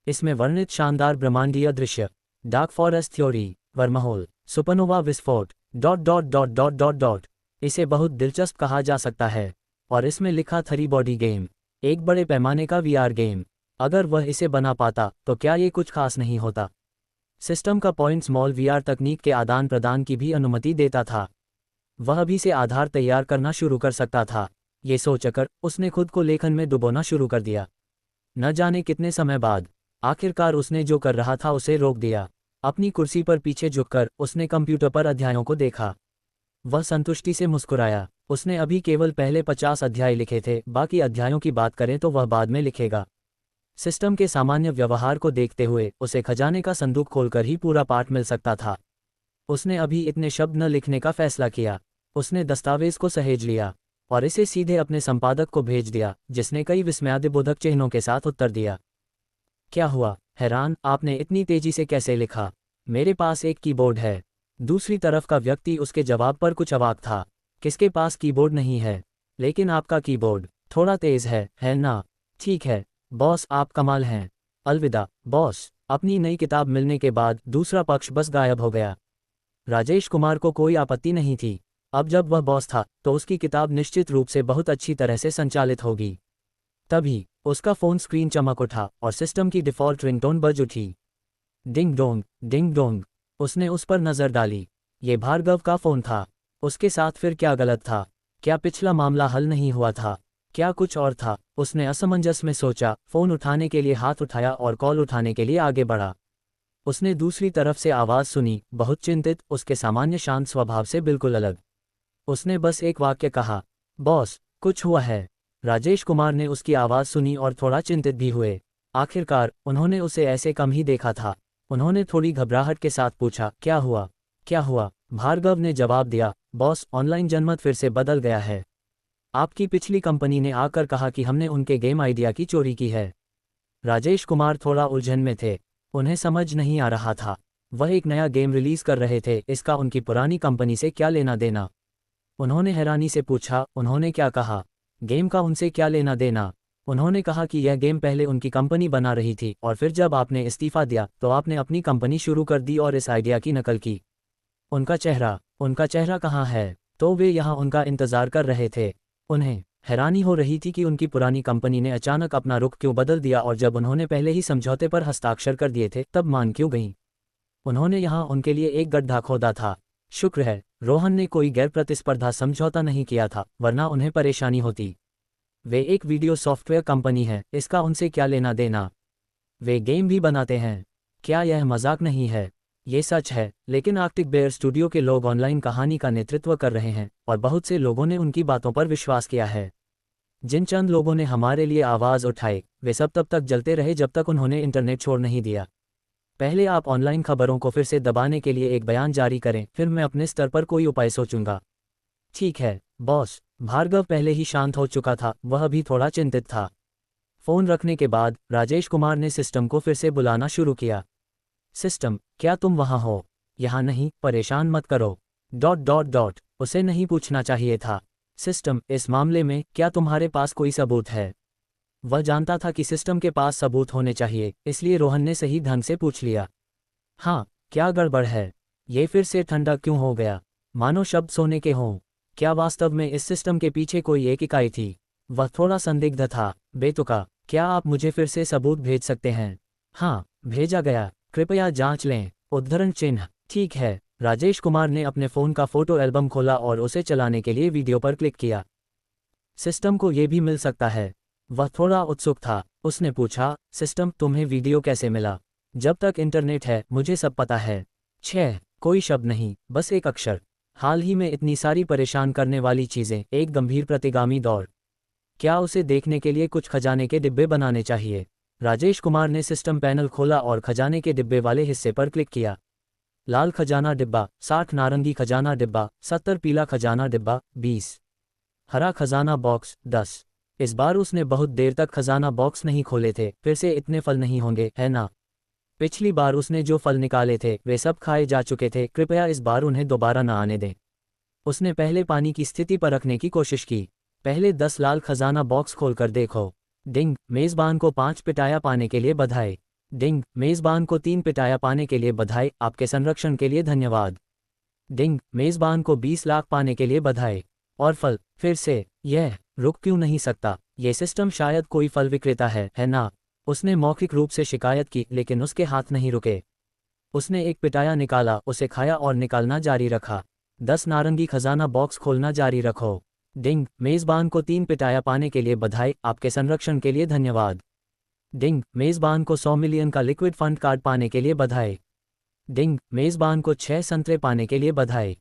इसमें वर्णित शानदार ब्रह्मांडीय दृश्य, dark forest theory, wormhole, supernova विस्फोट, dot dot dot dot dot dot. इसे बहुत दिलचस्प कहा जा सकता है। और इसमें लिखा थरी बॉडी गेम, एक बड़े पैमाने का वीआर गेम। अगर वह इसे बना पाता तो क्या ये कुछ खास नहीं होता। सिस्टम का पॉइंट स्मॉल वीआर तकनीक के आदान प्रदान की भी अनुमति देता था। वह अभी से आधार तैयार करना शुरू कर सकता था। ये सोचकर उसने खुद को लेखन में डुबोना शुरू कर दिया। न जाने कितने समय बाद आखिरकार उसने जो कर रहा था उसे रोक दिया। अपनी कुर्सी पर पीछे झुककर उसने कंप्यूटर पर अध्यायों को देखा। वह संतुष्टि से मुस्कुराया। उसने अभी केवल पहले 50 अध्याय लिखे थे, बाकी अध्यायों की बात करें तो वह बाद में लिखेगा। सिस्टम के सामान्य व्यवहार को देखते हुए उसे खजाने का संदूक खोलकर ही पूरा पाठ मिल सकता था। उसने अभी इतने शब्द न लिखने का फैसला किया। उसने दस्तावेज को सहेज लिया और इसे सीधे अपने संपादक को भेज दिया, जिसने कई विस्मयादिबोधक चिन्हों के साथ उत्तर दिया। क्या हुआ? हैरान, आपने इतनी तेजी से कैसे लिखा? मेरे पास एक कीबोर्ड है। दूसरी तरफ का व्यक्ति उसके जवाब पर कुछ अवाक था। किसके पास कीबोर्ड नहीं है? लेकिन आपका कीबोर्ड थोड़ा तेज है ना? ठीक है बॉस, आप कमाल हैं। अलविदा बॉस। अपनी नई किताब मिलने के बाद दूसरा पक्ष बस गायब हो गया। राजेश कुमार को कोई आपत्ति नहीं थी। अब जब वह बॉस था तो उसकी किताब निश्चित रूप से बहुत अच्छी तरह से संचालित होगी। तभी उसका फ़ोन स्क्रीन चमक उठा और सिस्टम की डिफ़ॉल्ट रिंगटोन बज उठी। Ding dong, ding dong. उसने उस पर नज़र डाली। ये भार्गव का फ़ोन था। उसके साथ फिर क्या गलत था? क्या पिछला मामला हल नहीं हुआ था? क्या कुछ और था? उसने असमंजस में सोचा, फ़ोन उठाने के लिए हाथ उठाया और कॉल उठाने के लिए आगे बढ़ा। उसने दूसरी तरफ से आवाज़ सुनी, बहुत चिंतित, उसके सामान्य शांत स्वभाव से बिल्कुल अलग। उसने बस एक वाक्य कहा, बॉस, कुछ हुआ है? राजेश कुमार ने उसकी आवाज़ सुनी और थोड़ा चिंतित भी हुए। आखिरकार उन्होंने उसे ऐसे कम ही देखा था। उन्होंने थोड़ी घबराहट के साथ पूछा, क्या हुआ? क्या हुआ? भार्गव ने जवाब दिया, बॉस, ऑनलाइन जनमत फिर से बदल गया है। आपकी पिछली कंपनी ने आकर कहा कि हमने उनके गेम आइडिया की चोरी की है। राजेश कुमार थोड़ा उलझन में थे। उन्हें समझ नहीं आ रहा था। वह एक नया गेम रिलीज कर रहे थे, इसका उनकी पुरानी कंपनी से क्या लेना देना? उन्होंने हैरानी से पूछा, उन्होंने क्या कहा? गेम का उनसे क्या लेना देना? उन्होंने कहा कि यह गेम पहले उनकी कंपनी बना रही थी और फिर जब आपने इस्तीफा दिया तो आपने अपनी कंपनी शुरू कर दी और इस आइडिया की नकल की। उनका चेहरा कहाँ है? तो वे यहाँ उनका इंतजार कर रहे थे। उन्हें हैरानी हो रही थी कि उनकी पुरानी कंपनी ने अचानक अपना रुख क्यों बदल दिया और जब उन्होंने पहले ही समझौते पर हस्ताक्षर कर दिए थे तब मान क्यों गईं? उन्होंने यहाँ उनके लिए एक गड्ढा खोदा था। शुक्र है रोहन ने कोई गैर प्रतिस्पर्धा समझौता नहीं किया था, वरना उन्हें परेशानी होती। वे एक वीडियो सॉफ्टवेयर कंपनी है, इसका उनसे क्या लेना देना? वे गेम भी बनाते हैं। क्या यह मजाक नहीं है? ये सच है, लेकिन आर्कटिक बेयर स्टूडियो के लोग ऑनलाइन कहानी का नेतृत्व कर रहे हैं और बहुत से लोगों ने उनकी बातों पर विश्वास किया है। जिन चंद लोगों ने हमारे लिए आवाज़ उठाई, वे सब तब तक जलते रहे जब तक उन्होंने इंटरनेट छोड़ नहीं दिया। पहले आप ऑनलाइन खबरों को फिर से दबाने के लिए एक बयान जारी करें, फिर मैं अपने स्तर पर कोई उपाय सोचूंगा। ठीक है बॉस। भार्गव पहले ही शांत हो चुका था, वह अभी थोड़ा चिंतित था। फ़ोन रखने के बाद राजेश कुमार ने सिस्टम को फिर से बुलाना शुरू किया। सिस्टम, क्या तुम वहाँ हो? यहाँ नहीं, परेशान मत करो। Dot dot dot. उसे नहीं पूछना चाहिए था। सिस्टम, इस मामले में क्या तुम्हारे पास कोई सबूत है? वह जानता था कि सिस्टम के पास सबूत होने चाहिए, इसलिए रोहन ने सही ढंग से पूछ लिया। हाँ, क्या गड़बड़ है? ये फिर से ठंडा क्यों हो गया? मानो शब्द सोने के हों। क्या वास्तव में इस सिस्टम के पीछे कोई एक इकाई थी? वह थोड़ा संदिग्ध था। बेतुका, क्या आप मुझे फिर से सबूत भेज सकते हैं? हाँ, भेजा गया। कृपया जांच लें। उद्धरण चिन्ह। ठीक है। राजेश कुमार ने अपने फ़ोन का फोटो एल्बम खोला और उसे चलाने के लिए वीडियो पर क्लिक किया। सिस्टम को ये भी मिल सकता है। वह थोड़ा उत्सुक था। उसने पूछा, सिस्टम, तुम्हें वीडियो कैसे मिला? जब तक इंटरनेट है मुझे सब पता है। 6 कोई शब्द नहीं, बस एक अक्षर। हाल ही में इतनी सारी परेशान करने वाली चीज़ें, एक गंभीर प्रतिगामी दौर। क्या उसे देखने के लिए कुछ खजाने के डिब्बे बनाने चाहिए? राजेश कुमार ने सिस्टम पैनल खोला और खजाने के डिब्बे वाले हिस्से पर क्लिक किया। लाल खजाना डिब्बा 60, नारंगी खजाना डिब्बा 70, पीला खजाना डिब्बा 20, हरा खजाना बॉक्स 10। इस बार उसने बहुत देर तक खजाना बॉक्स नहीं खोले थे। फिर से इतने फल नहीं होंगे, है ना? पिछली बार उसने जो फल निकाले थे वे सब खाए जा चुके थे, कृपया इस बार उन्हें दोबारा न आने दें। उसने पहले पानी की स्थिति परखने की कोशिश की। पहले 10 लाल खजाना बॉक्स खोलकर देखो। डिंग, मेज़बान को 5 पिटाया पाने के लिए बधाई। डिंग, मेज़बान को 3 पिटाया पाने के लिए बधाई, आपके संरक्षण के लिए धन्यवाद। डिंग, मेज़बान को 20 लाख पाने के लिए बधाई। और फल, फिर से, यह रुक क्यों नहीं सकता? ये सिस्टम शायद कोई फल विक्रेता है ना? उसने मौखिक रूप से शिकायत की, लेकिन उसके हाथ नहीं रुके। उसने एक पिटाया निकाला, उसे खाया और निकालना जारी रखा। 10 नारंगी खजाना बॉक्स खोलना जारी रखो। डिंग, मेज़बान को 3 पिटाया पाने के लिए बधाई, आपके संरक्षण के लिए धन्यवाद। डिंग, मेज़बान को 100 मिलियन का लिक्विड फंड कार्ड पाने के लिए बधाई। डिंग, मेज़बान को 6 संतरे पाने के लिए बधाई। ...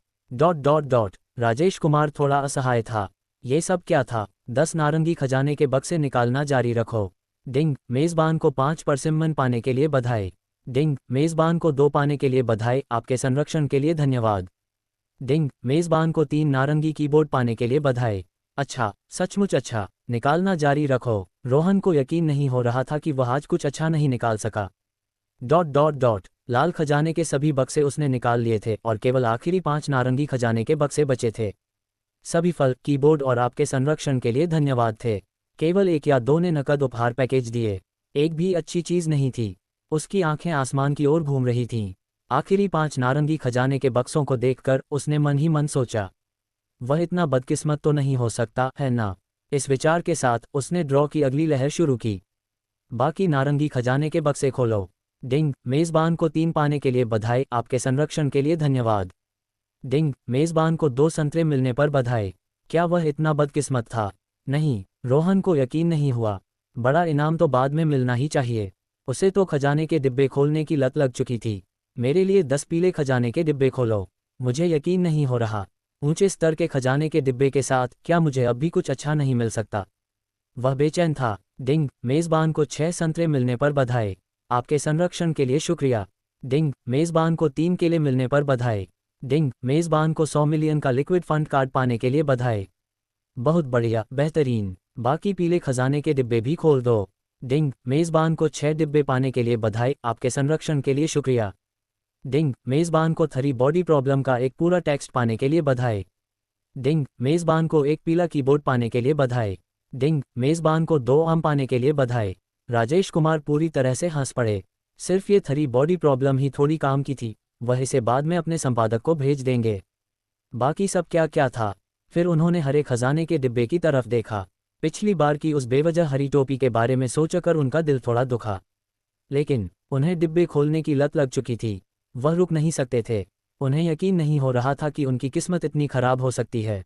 राजेश कुमार थोड़ा असहाय था। ये सब क्या था? 10 नारंगी खजाने के बक्से निकालना जारी रखो। डिंग, मेज़बान को 5 परसिम्मन पाने के लिए बधाई। डिंग, मेज़बान को 2 पाने के लिए बधाई, आपके संरक्षण के लिए धन्यवाद। डिंग, मेज़बान को 3 नारंगी कीबोर्ड पाने के लिए बधाई। अच्छा, सचमुच अच्छा, निकालना जारी रखो। रोहन को यकीन नहीं हो रहा था कि वह आज कुछ अच्छा नहीं निकाल सका। ... लाल खजाने के सभी बक्से उसने निकाल लिए थे और केवल आखिरी 5 नारंगी खजाने के बक्से बचे थे। सभी फल, कीबोर्ड और आपके संरक्षण के लिए धन्यवाद थे। केवल 1 या 2 ने नकद उपहार पैकेज दिए। एक भी अच्छी चीज़ नहीं थी। उसकी आंखें आसमान की ओर घूम रही थीं। आखिरी 5 नारंगी खजाने के बक्सों को देखकर उसने मन ही मन सोचा, वह इतना बदकिस्मत तो नहीं हो सकता, है ना? इस विचार के साथ उसने ड्रॉ की अगली लहर शुरू की। बाकी नारंगी खजाने के बक्से खोलो। डिंग, मेज़बान को 3 पाने के लिए बधाई, आपके संरक्षण के लिए धन्यवाद। डिंग, मेज़बान को 2 संतरे मिलने पर बधाई। क्या वह इतना बदकिस्मत था? नहीं, रोहन को यकीन नहीं हुआ। बड़ा इनाम तो बाद में मिलना ही चाहिए। उसे तो खजाने के डिब्बे खोलने की लत लग चुकी थी। मेरे लिए 10 पीले खजाने के डिब्बे खोलो। मुझे यकीन नहीं हो रहा। ऊंचे स्तर के खजाने के डिब्बे के साथ क्या मुझे अब भी कुछ अच्छा नहीं मिल सकता? वह बेचैन था। डिंग, मेज़बान को 6 संतरे मिलने पर बधाई, आपके संरक्षण के लिए शुक्रिया। डिंग, मेज़बान को 3 केले मिलने पर बधाई। डिंग, मेज़बान को 100 मिलियन का लिक्विड फंड कार्ड पाने के लिए बधाई। बहुत बढ़िया, बेहतरीन। बाकी पीले खजाने के डिब्बे भी खोल दो। डिंग, मेज़बान को 6 डिब्बे पाने के लिए बधाई, आपके संरक्षण के लिए शुक्रिया। डिंग, मेज़बान को 3 बॉडी प्रॉब्लम का एक पूरा टेक्स्ट पाने के लिए बधाई। डिंग, मेज़बान को 1 पीला कीबोर्ड पाने के लिए बधाई। डिंग, मेज़बान को 2 आम पाने के लिए बधाई। राजेश कुमार पूरी तरह से हंस पड़े। सिर्फ ये 3 बॉडी प्रॉब्लम ही थोड़ी काम की थी, वह इसे बाद में अपने संपादक को भेज देंगे। बाकी सब क्या क्या था? फिर उन्होंने हरे खजाने के डिब्बे की तरफ देखा। पिछली बार की उस बेवजह हरी टोपी के बारे में सोचकर उनका दिल थोड़ा दुखा। लेकिन उन्हें डिब्बे खोलने की लत लग चुकी थी। वह रुक नहीं सकते थे। उन्हें यकीन नहीं हो रहा था कि उनकी किस्मत इतनी खराब हो सकती है।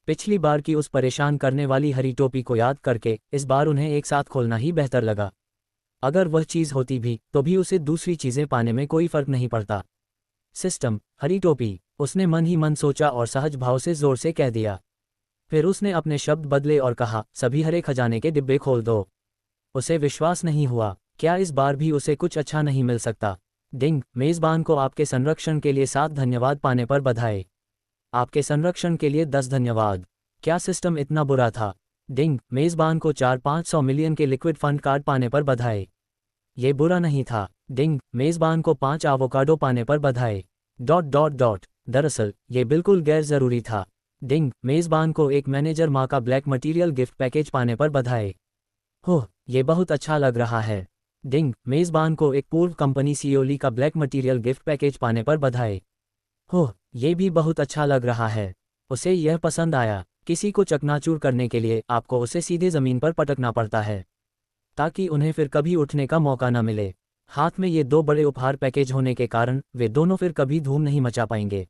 पिछली बार की उस परेशान करने वाली हरी टोपी को याद करके इस बार उन्हें एक साथ खोलना ही बेहतर लगा। अगर वह चीज़ होती भी तो भी उसे दूसरी चीज़ें पाने में कोई फर्क नहीं पड़ता। सिस्टम, हरी टोपी, उसने मन ही मन सोचा और सहज भाव से जोर से कह दिया। फिर उसने अपने शब्द बदले और कहा, सभी हरे खजाने के डिब्बे खोल दो। उसे विश्वास नहीं हुआ। क्या इस बार भी उसे कुछ अच्छा नहीं मिल सकता? डिंग, मेज़बान को आपके संरक्षण के लिए 7 धन्यवाद पाने पर बधाई, आपके संरक्षण के लिए 10 धन्यवाद। क्या सिस्टम इतना बुरा था? डिंग, मेज़बान को 400-500 मिलियन के लिक्विड फंड कार्ड पाने पर बधाई। ये बुरा नहीं था। डिंग, मेज़बान को 5 एवोकाडो पाने पर बधाई। ... दरअसल ये बिल्कुल गैर ज़रूरी था। डिंग, मेज़बान को एक मैनेजर माँ का ब्लैक मटीरियल गिफ्ट पैकेज पाने पर बधाई। होह, ये बहुत अच्छा लग रहा है। डिंग, मेज़बान को एक पूर्व कंपनी सीईओ ली का ब्लैक मटीरियल गिफ्ट पैकेज पाने पर बधाई। होह, ये भी बहुत अच्छा लग रहा है। उसे यह पसंद आया। किसी को चकनाचूर करने के लिए आपको उसे सीधे ज़मीन पर पटकना पड़ता है ताकि उन्हें फिर कभी उठने का मौका न मिले। हाथ में ये 2 बड़े उपहार पैकेज होने के कारण वे दोनों फिर कभी धूम नहीं मचा पाएंगे।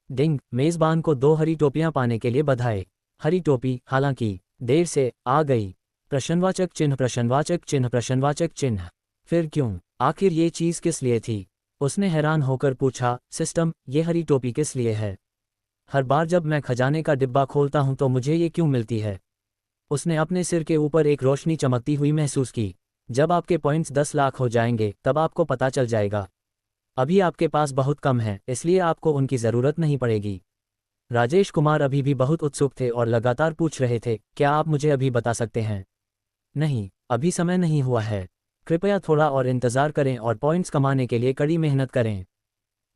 डिंग, मेज़बान को 2 हरी टोपियां पाने के लिए बधाई। हरी टोपी हालांकि देर से आ गई। प्रश्नवाचक चिन्ह प्रश्नवाचक चिन्ह प्रश्नवाचक चिन्ह। फिर क्यों? आखिर ये चीज़ किस लिए थी? उसने हैरान होकर पूछा। सिस्टम, ये हरी टोपी किस लिए है? हर बार जब मैं खजाने का डिब्बा खोलता हूं तो मुझे ये क्यों मिलती है? उसने अपने सिर के ऊपर एक रोशनी चमकती हुई महसूस की। जब आपके पॉइंट्स 10 लाख हो जाएंगे तब आपको पता चल जाएगा। अभी आपके पास बहुत कम है, इसलिए आपको उनकी ज़रूरत नहीं पड़ेगी। राजेश कुमार अभी भी बहुत उत्सुक थे और लगातार पूछ रहे थे, क्या आप मुझे अभी बता सकते हैं? नहीं, अभी समय नहीं हुआ है। कृपया थोड़ा और इंतज़ार करें और पॉइंट्स कमाने के लिए कड़ी मेहनत करें।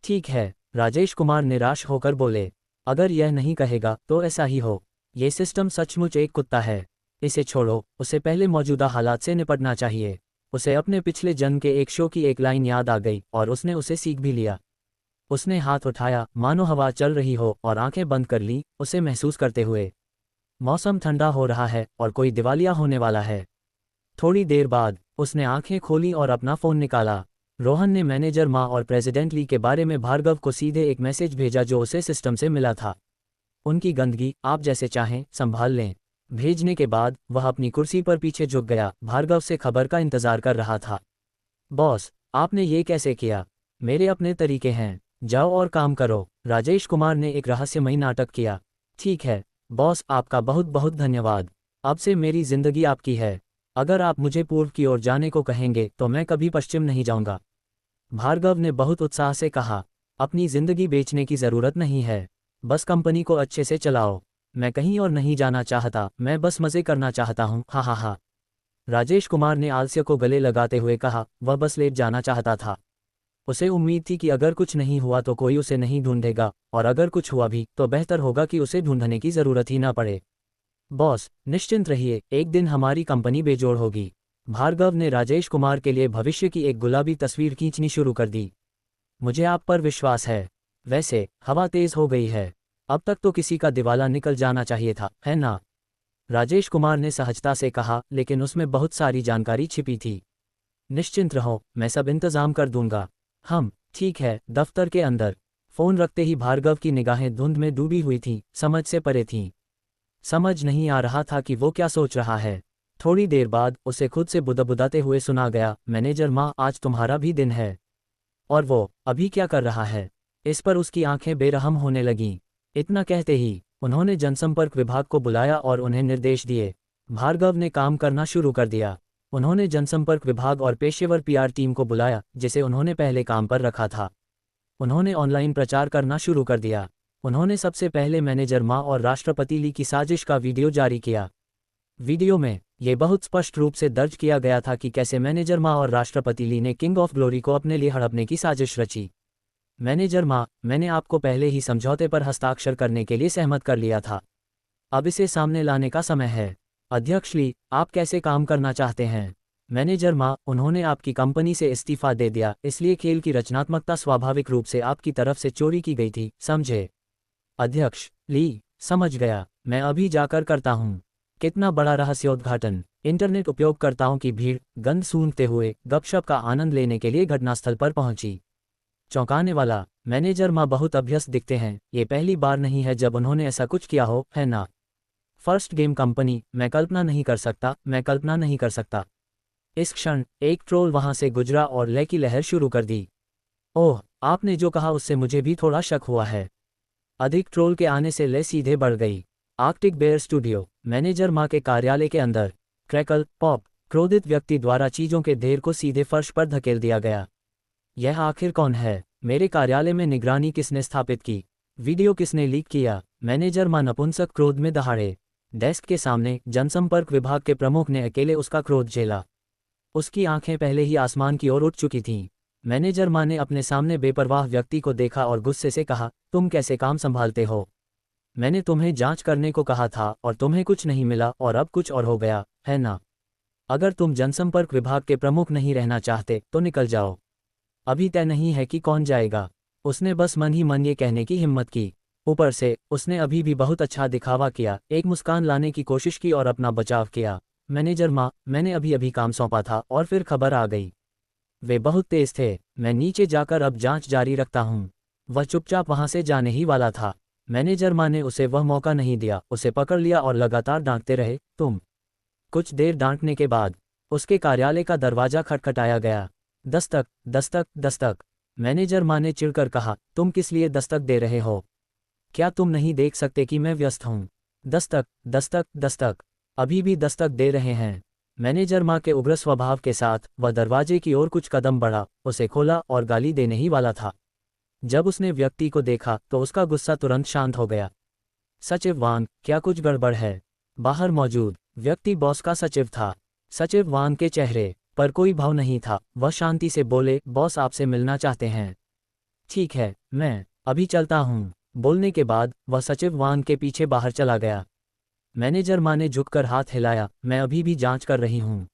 ठीक है, राजेश कुमार निराश होकर बोले। अगर यह नहीं कहेगा तो ऐसा ही हो। ये सिस्टम सचमुच एक कुत्ता है। इसे छोड़ो, उसे पहले मौजूदा हालात से निपटना चाहिए। उसे अपने पिछले जन्म के एक शो की एक लाइन याद आ गई और उसने उसे सीख भी लिया। उसने हाथ उठाया, मानो हवा चल रही हो, और आंखें बंद कर ली, उसे महसूस करते हुए। मौसम ठंडा हो रहा है और कोई दिवालिया होने वाला है। थोड़ी देर बाद उसने आंखें खोली और अपना फ़ोन निकाला। रोहन ने मैनेजर माँ और प्रेसिडेंट ली के बारे में भार्गव को सीधे एक मैसेज भेजा जो उसे सिस्टम से मिला था। उनकी गंदगी आप जैसे चाहें संभाल लें। भेजने के बाद वह अपनी कुर्सी पर पीछे झुक गया, भार्गव से खबर का इंतजार कर रहा था। बॉस, आपने ये कैसे किया? मेरे अपने तरीके हैं, जाओ और काम करो। राजेश कुमार ने एक रहस्यमयी नाटक किया। ठीक है बॉस, आपका बहुत बहुत धन्यवाद। अब से मेरी जिंदगी आपकी है। अगर आप मुझे पूर्व की ओर जाने को कहेंगे तो मैं कभी पश्चिम नहीं जाऊंगा। भार्गव ने बहुत उत्साह से कहा। अपनी जिंदगी बेचने की जरूरत नहीं है, बस कंपनी को अच्छे से चलाओ। मैं कहीं और नहीं जाना चाहता, मैं बस मजे करना चाहता हूँ, हा हा हा। राजेश कुमार ने आलस्य को गले लगाते हुए कहा। वह बस लेट जाना चाहता था। उसे उम्मीद थी कि अगर कुछ नहीं हुआ तो कोई उसे नहीं ढूंढेगा, और अगर कुछ हुआ भी तो बेहतर होगा कि उसे ढूंढने की जरूरत ही ना पड़े। बॉस, निश्चिंत रहिए, एक दिन हमारी कंपनी बेजोड़ होगी। भार्गव ने राजेश कुमार के लिए भविष्य की एक गुलाबी तस्वीर खींचनी शुरू कर दी। मुझे आप पर विश्वास है। वैसे हवा तेज हो गई है, अब तक तो किसी का दिवाला निकल जाना चाहिए था, है ना? राजेश कुमार ने सहजता से कहा, लेकिन उसमें बहुत सारी जानकारी छिपी थी। निश्चिंत रहो, मैं सब इंतजाम कर दूंगा। ठीक है। दफ्तर के अंदर फोन रखते ही भार्गव की निगाहें धुंध में डूबी हुई थीं, समझ से परे थीं। समझ नहीं आ रहा था कि वो क्या सोच रहा है। थोड़ी देर बाद उसे खुद से बुदबुदाते हुए सुना गया, मैनेजर माँ, आज तुम्हारा भी दिन है। और वो अभी क्या कर रहा है? इस पर उसकी आंखें बेरहम होने लगीं। इतना कहते ही उन्होंने जनसंपर्क विभाग को बुलाया और उन्हें निर्देश दिए। भार्गव ने काम करना शुरू कर दिया। उन्होंने जनसंपर्क विभाग और पेशेवर पीआर टीम को बुलाया, जिसे उन्होंने पहले काम पर रखा था। उन्होंने ऑनलाइन प्रचार करना शुरू कर दिया। उन्होंने सबसे पहले मैनेजर माँ और राष्ट्रपति ली की साजिश का वीडियो जारी किया। वीडियो में ये बहुत स्पष्ट रूप से दर्ज किया गया था कि कैसे मैनेजर माँ और राष्ट्रपति ली ने किंग ऑफ ग्लोरी को अपने लिए हड़पने की साजिश रची। मैनेजर माँ, मैंने आपको पहले ही समझौते पर हस्ताक्षर करने के लिए सहमत कर लिया था। अब इसे सामने लाने का समय है। अध्यक्ष ली, आप कैसे काम करना चाहते हैं? मैनेजर माँ, उन्होंने आपकी कंपनी से इस्तीफा दे दिया, इसलिए खेल की रचनात्मकता स्वाभाविक रूप से आपकी तरफ से चोरी की गई थी, समझे? अध्यक्ष ली, समझ गया, मैं अभी जाकर करता हूँ। कितना बड़ा रहस्योद्घाटन। इंटरनेट उपयोगकर्ताओं की भीड़ गंध सूंघते हुए गपशप का आनंद लेने के लिए घटनास्थल पर पहुंची। चौंकाने वाला, मैनेजर माँ बहुत अभ्यस्त दिखते हैं, ये पहली बार नहीं है जब उन्होंने ऐसा कुछ किया हो, है ना? फर्स्ट गेम कंपनी, मैं कल्पना नहीं कर सकता, मैं कल्पना नहीं कर सकता। इस क्षण एक ट्रोल वहां से गुजरा और लय की लहर शुरू कर दी। ओह, आपने जो कहा उससे मुझे भी थोड़ा शक हुआ है। अधिक ट्रोल के आने से लय सीधे बढ़ गई। आर्कटिक बेयर स्टूडियो, मैनेजर माँ के कार्यालय के अंदर। क्रैकल पॉप, क्रोधित व्यक्ति द्वारा चीजों के ढेर को सीधे फर्श पर धकेल दिया गया। यह आखिर कौन है? मेरे कार्यालय में निगरानी किसने स्थापित की? वीडियो किसने लीक किया? मैनेजर माँ नपुंसक क्रोध में दहाड़े। डेस्क के सामने जनसंपर्क विभाग के प्रमुख ने अकेले उसका क्रोध झेला। उसकी आंखें पहले ही आसमान की ओर उठ चुकी थीं। मैनेजर माँ ने अपने सामने बेपरवाह व्यक्ति को देखा और गुस्से से कहा, तुम कैसे काम संभालते हो? मैंने तुम्हें जांच करने को कहा था और तुम्हें कुछ नहीं मिला और अब कुछ और हो गया, है ना? अगर तुम जनसंपर्क विभाग के प्रमुख नहीं रहना चाहते तो निकल जाओ। अभी तय नहीं है कि कौन जाएगा। उसने बस मन ही मन ये कहने की हिम्मत की। ऊपर से उसने अभी भी बहुत अच्छा दिखावा किया, एक मुस्कान लाने की कोशिश की और अपना बचाव किया। मैनेजर माँ, मैंने अभी अभी काम सौंपा था और फिर खबर आ गई। वे बहुत तेज थे, मैं नीचे जाकर अब जांच जारी रखता हूँ। वह चुपचाप वहां से जाने ही वाला था। मैनेजर माँ ने उसे वह मौका नहीं दिया, उसे पकड़ लिया और लगातार डांटते रहे, तुम। कुछ देर डांटने के बाद उसके कार्यालय का दरवाजा खटखटाया गया। दस्तक दस्तक दस्तक। मैनेजर माँ ने चिढ़कर कहा, तुम किस लिए दस्तक दे रहे हो? क्या तुम नहीं देख सकते कि मैं व्यस्त हूँ? दस्तक दस्तक दस्तक। अभी भी दस्तक दे रहे हैं। मैनेजर माँ के उग्र स्वभाव के साथ वह दरवाजे की ओर कुछ कदम बढ़ा, उसे खोला और गाली देने ही वाला था। जब उसने व्यक्ति को देखा तो उसका गुस्सा तुरंत शांत हो गया। सचिव वांग, क्या कुछ गड़बड़ है? बाहर मौजूद व्यक्ति बॉस का सचिव था। सचिव वांग के चेहरे पर कोई भाव नहीं था। वह शांति से बोले, बॉस आपसे मिलना चाहते हैं। ठीक है, मैं अभी चलता हूँ। बोलने के बाद वह सचिव वांग के पीछे बाहर चला गया। मैनेजर माँ ने झुककर हाथ हिलाया, मैं अभी भी जांच कर रही हूँ।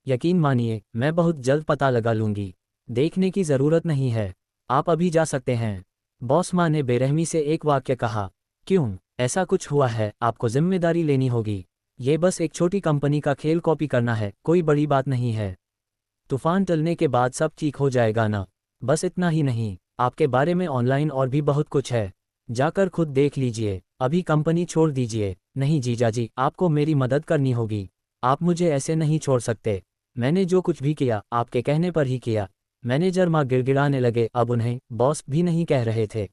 यकीन मानिए, मैं बहुत जल्द पता लगा लूंगी। देखने की ज़रूरत नहीं है, आप अभी जा सकते हैं। बॉस माँ ने बेरहमी से एक वाक्य कहा। क्यों? ऐसा कुछ हुआ है, आपको जिम्मेदारी लेनी होगी। ये बस एक छोटी कंपनी का खेल कॉपी करना है, कोई बड़ी बात नहीं है। तूफान टलने के बाद सब ठीक हो जाएगा ना। बस इतना ही नहीं, आपके बारे में ऑनलाइन और भी बहुत कुछ है, जाकर खुद देख लीजिए। अभी कंपनी छोड़ दीजिए। नहीं जीजाजी, आपको मेरी मदद करनी होगी। आप मुझे ऐसे नहीं छोड़ सकते। मैंने जो कुछ भी किया आपके कहने पर ही किया। मैनेजर माँ गिड़गिड़ाने लगे। अब उन्हें बॉस भी नहीं कह रहे थे।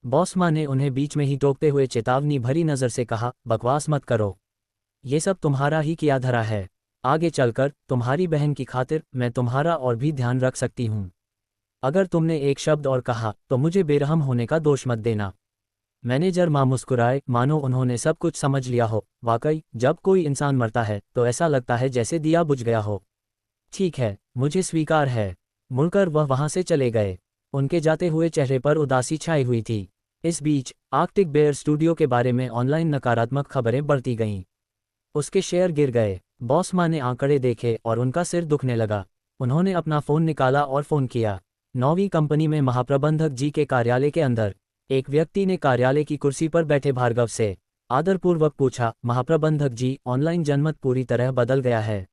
बॉस माँ ने उन्हें बीच में ही टोकते हुए चेतावनी भरी नज़र से कहा, बकवास मत करो। ये सब तुम्हारा ही किया धरा है। आगे चलकर तुम्हारी बहन की खातिर मैं तुम्हारा और भी ध्यान रख सकती हूँ। अगर तुमने एक शब्द और कहा तो मुझे बेरहम होने का दोष मत देना। मैनेजर माँ मुस्कुराए, मानो उन्होंने सब कुछ समझ लिया हो। वाकई, जब कोई इंसान मरता है तो ऐसा लगता है जैसे दिया बुझ गया हो। ठीक है, मुझे स्वीकार है। मुड़कर वह वहां से चले गए। उनके जाते हुए चेहरे पर उदासी छाई हुई थी। इस बीच आर्कटिक बेयर स्टूडियो के बारे में ऑनलाइन नकारात्मक खबरें बढ़ती गईं। उसके शेयर गिर गए। बॉस माँ ने आंकड़े देखे और उनका सिर दुखने लगा। उन्होंने अपना फ़ोन निकाला और फ़ोन किया। नौवीं कंपनी में महाप्रबंधक जी के कार्यालय के अंदर एक व्यक्ति ने कार्यालय की कुर्सी पर बैठे भार्गव से आदरपूर्वक पूछा, महाप्रबंधक जी, ऑनलाइन जनमत पूरी तरह बदल गया है।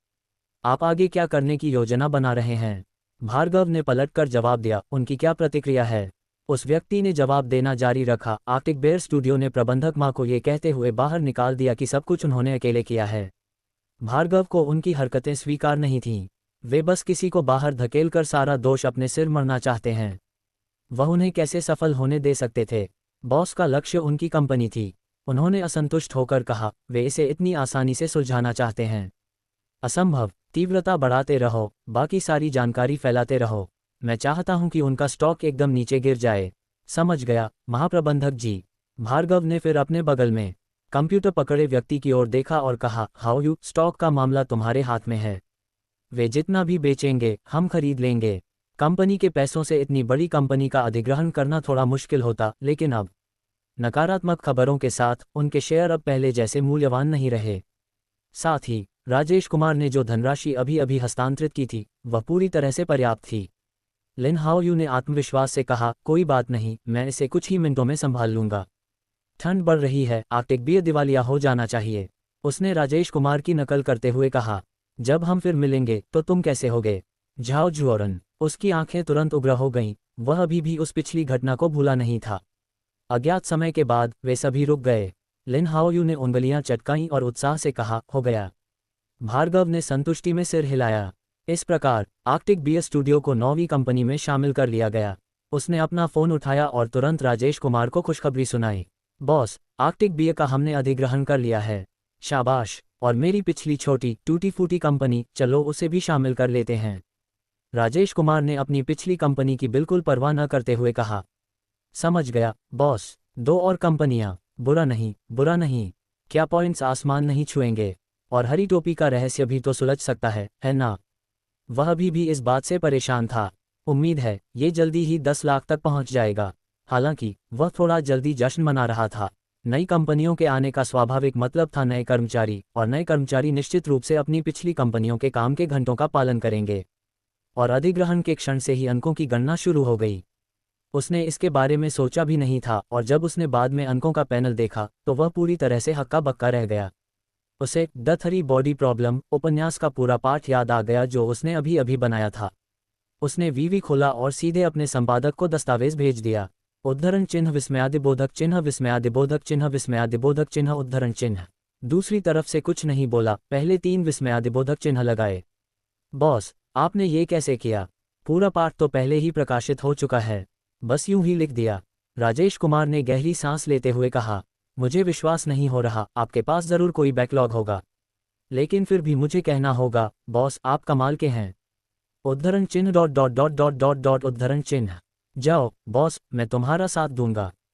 आप आगे क्या करने की योजना बना रहे हैं? भार्गव ने पलटकर जवाब दिया। उनकी क्या प्रतिक्रिया है? उस व्यक्ति ने जवाब देना जारी रखा। आर्कटिक बेयर स्टूडियो ने प्रबंधक माँ को ये कहते हुए बाहर निकाल दिया कि सब कुछ उन्होंने अकेले किया है। भार्गव को उनकी हरकतें स्वीकार नहीं थीं। वे बस किसी को बाहर धकेलकर सारा दोष अपने सिर मरना चाहते हैं। वह उन्हें कैसे सफल होने दे सकते थे? बॉस का लक्ष्य उनकी कंपनी थी। उन्होंने असंतुष्ट होकर कहा, वे इसे इतनी आसानी से सुलझाना चाहते हैं। असंभव। तीव्रता बढ़ाते रहो, बाकी सारी जानकारी फैलाते रहो। मैं चाहता हूं कि उनका स्टॉक एकदम नीचे गिर जाए। समझ गया, महाप्रबंधक जी। भार्गव ने फिर अपने बगल में कंप्यूटर पकड़े व्यक्ति की ओर देखा और कहा, हाउ यू, स्टॉक का मामला तुम्हारे हाथ में है। वे जितना भी बेचेंगे हम खरीद लेंगे। कंपनी के पैसों से इतनी बड़ी कंपनी का अधिग्रहण करना थोड़ा मुश्किल होता, लेकिन अब नकारात्मक खबरों के साथ उनके शेयर अब पहले जैसे मूल्यवान नहीं रहे। साथ ही राजेश कुमार ने जो धनराशि अभी अभी हस्तांतरित की थी वह पूरी तरह से पर्याप्त थी। लिन हाओयू ने आत्मविश्वास से कहा, कोई बात नहीं, मैं इसे कुछ ही मिनटों में संभाल लूंगा। ठंड बढ़ रही है, आर्कटिक बेयर दिवालिया हो जाना चाहिए। उसने राजेश कुमार की नकल करते हुए कहा, जब हम फिर मिलेंगे तो तुम कैसे होगे? झाओ जुओरन। उसकी आंखें तुरंत उग्र हो गईं। वह अभी भी उस पिछली घटना को भूला नहीं था। अज्ञात समय के बाद वे सभी रुक गए। लिन हाओयू ने उंगलियां चटकाईं और उत्साह से कहा, हो गया। भार्गव ने संतुष्टि में सिर हिलाया। इस प्रकार आर्कटिक बेयर स्टूडियो को नौवीं कंपनी में शामिल कर लिया गया। उसने अपना फ़ोन उठाया और तुरंत राजेश कुमार को खुशखबरी सुनाई। बॉस, आर्कटिक बेयर का हमने अधिग्रहण कर लिया है। शाबाश। और मेरी पिछली छोटी टूटी फूटी कंपनी, चलो उसे भी शामिल कर लेते हैं। राजेश कुमार ने अपनी पिछली कंपनी की बिल्कुल परवाह न करते हुए कहा। समझ गया बॉस, 2 और कंपनियां, बुरा नहीं, बुरा नहीं। क्या पॉइंट्स आसमान नहीं छुएंगे? और हरी टोपी का रहस्य भी तो सुलझ सकता है ना? वह अभी भी इस बात से परेशान था। उम्मीद है ये जल्दी ही 10 लाख तक पहुंच जाएगा। हालांकि वह थोड़ा जल्दी जश्न मना रहा था। नई कंपनियों के आने का स्वाभाविक मतलब था नए कर्मचारी, और नए कर्मचारी निश्चित रूप से अपनी पिछली कंपनियों के काम के घंटों का पालन करेंगे। और अधिग्रहण के क्षण से ही अंकों की गणना शुरू हो गई। उसने इसके बारे में सोचा भी नहीं था, और जब उसने बाद में अंकों का पैनल देखा तो वह पूरी तरह से हक्का बक्का रह गया। उसे द थ्री बॉडी प्रॉब्लम उपन्यास का पूरा पाठ याद आ गया जो उसने अभी अभी बनाया था। उसने वीवी खोला और सीधे अपने संपादक को दस्तावेज भेज दिया। उद्धरण चिन्ह विस्मयादिबोधक चिन्ह विस्मयादिबोधक चिन्ह विस्मयादिबोधक चिन्ह उद्धरण चिन्ह। दूसरी तरफ से कुछ नहीं बोला, पहले 3 विस्मयादिबोधक चिन्ह लगाए। बॉस, आपने ये कैसे किया? पूरा पाठ तो पहले ही प्रकाशित हो चुका है, बस यूं ही लिख दिया। राजेश कुमार ने गहरी सांस लेते हुए कहा, मुझे विश्वास नहीं हो रहा, आपके पास जरूर कोई बैकलॉग होगा। लेकिन फिर भी मुझे कहना होगा, बॉस आप कमाल के हैं। उद्धरण चिन्ह dot dot dot dot dot dot उद्धरण चिन्ह। जाओ बॉस, मैं तुम्हारा साथ दूंगा।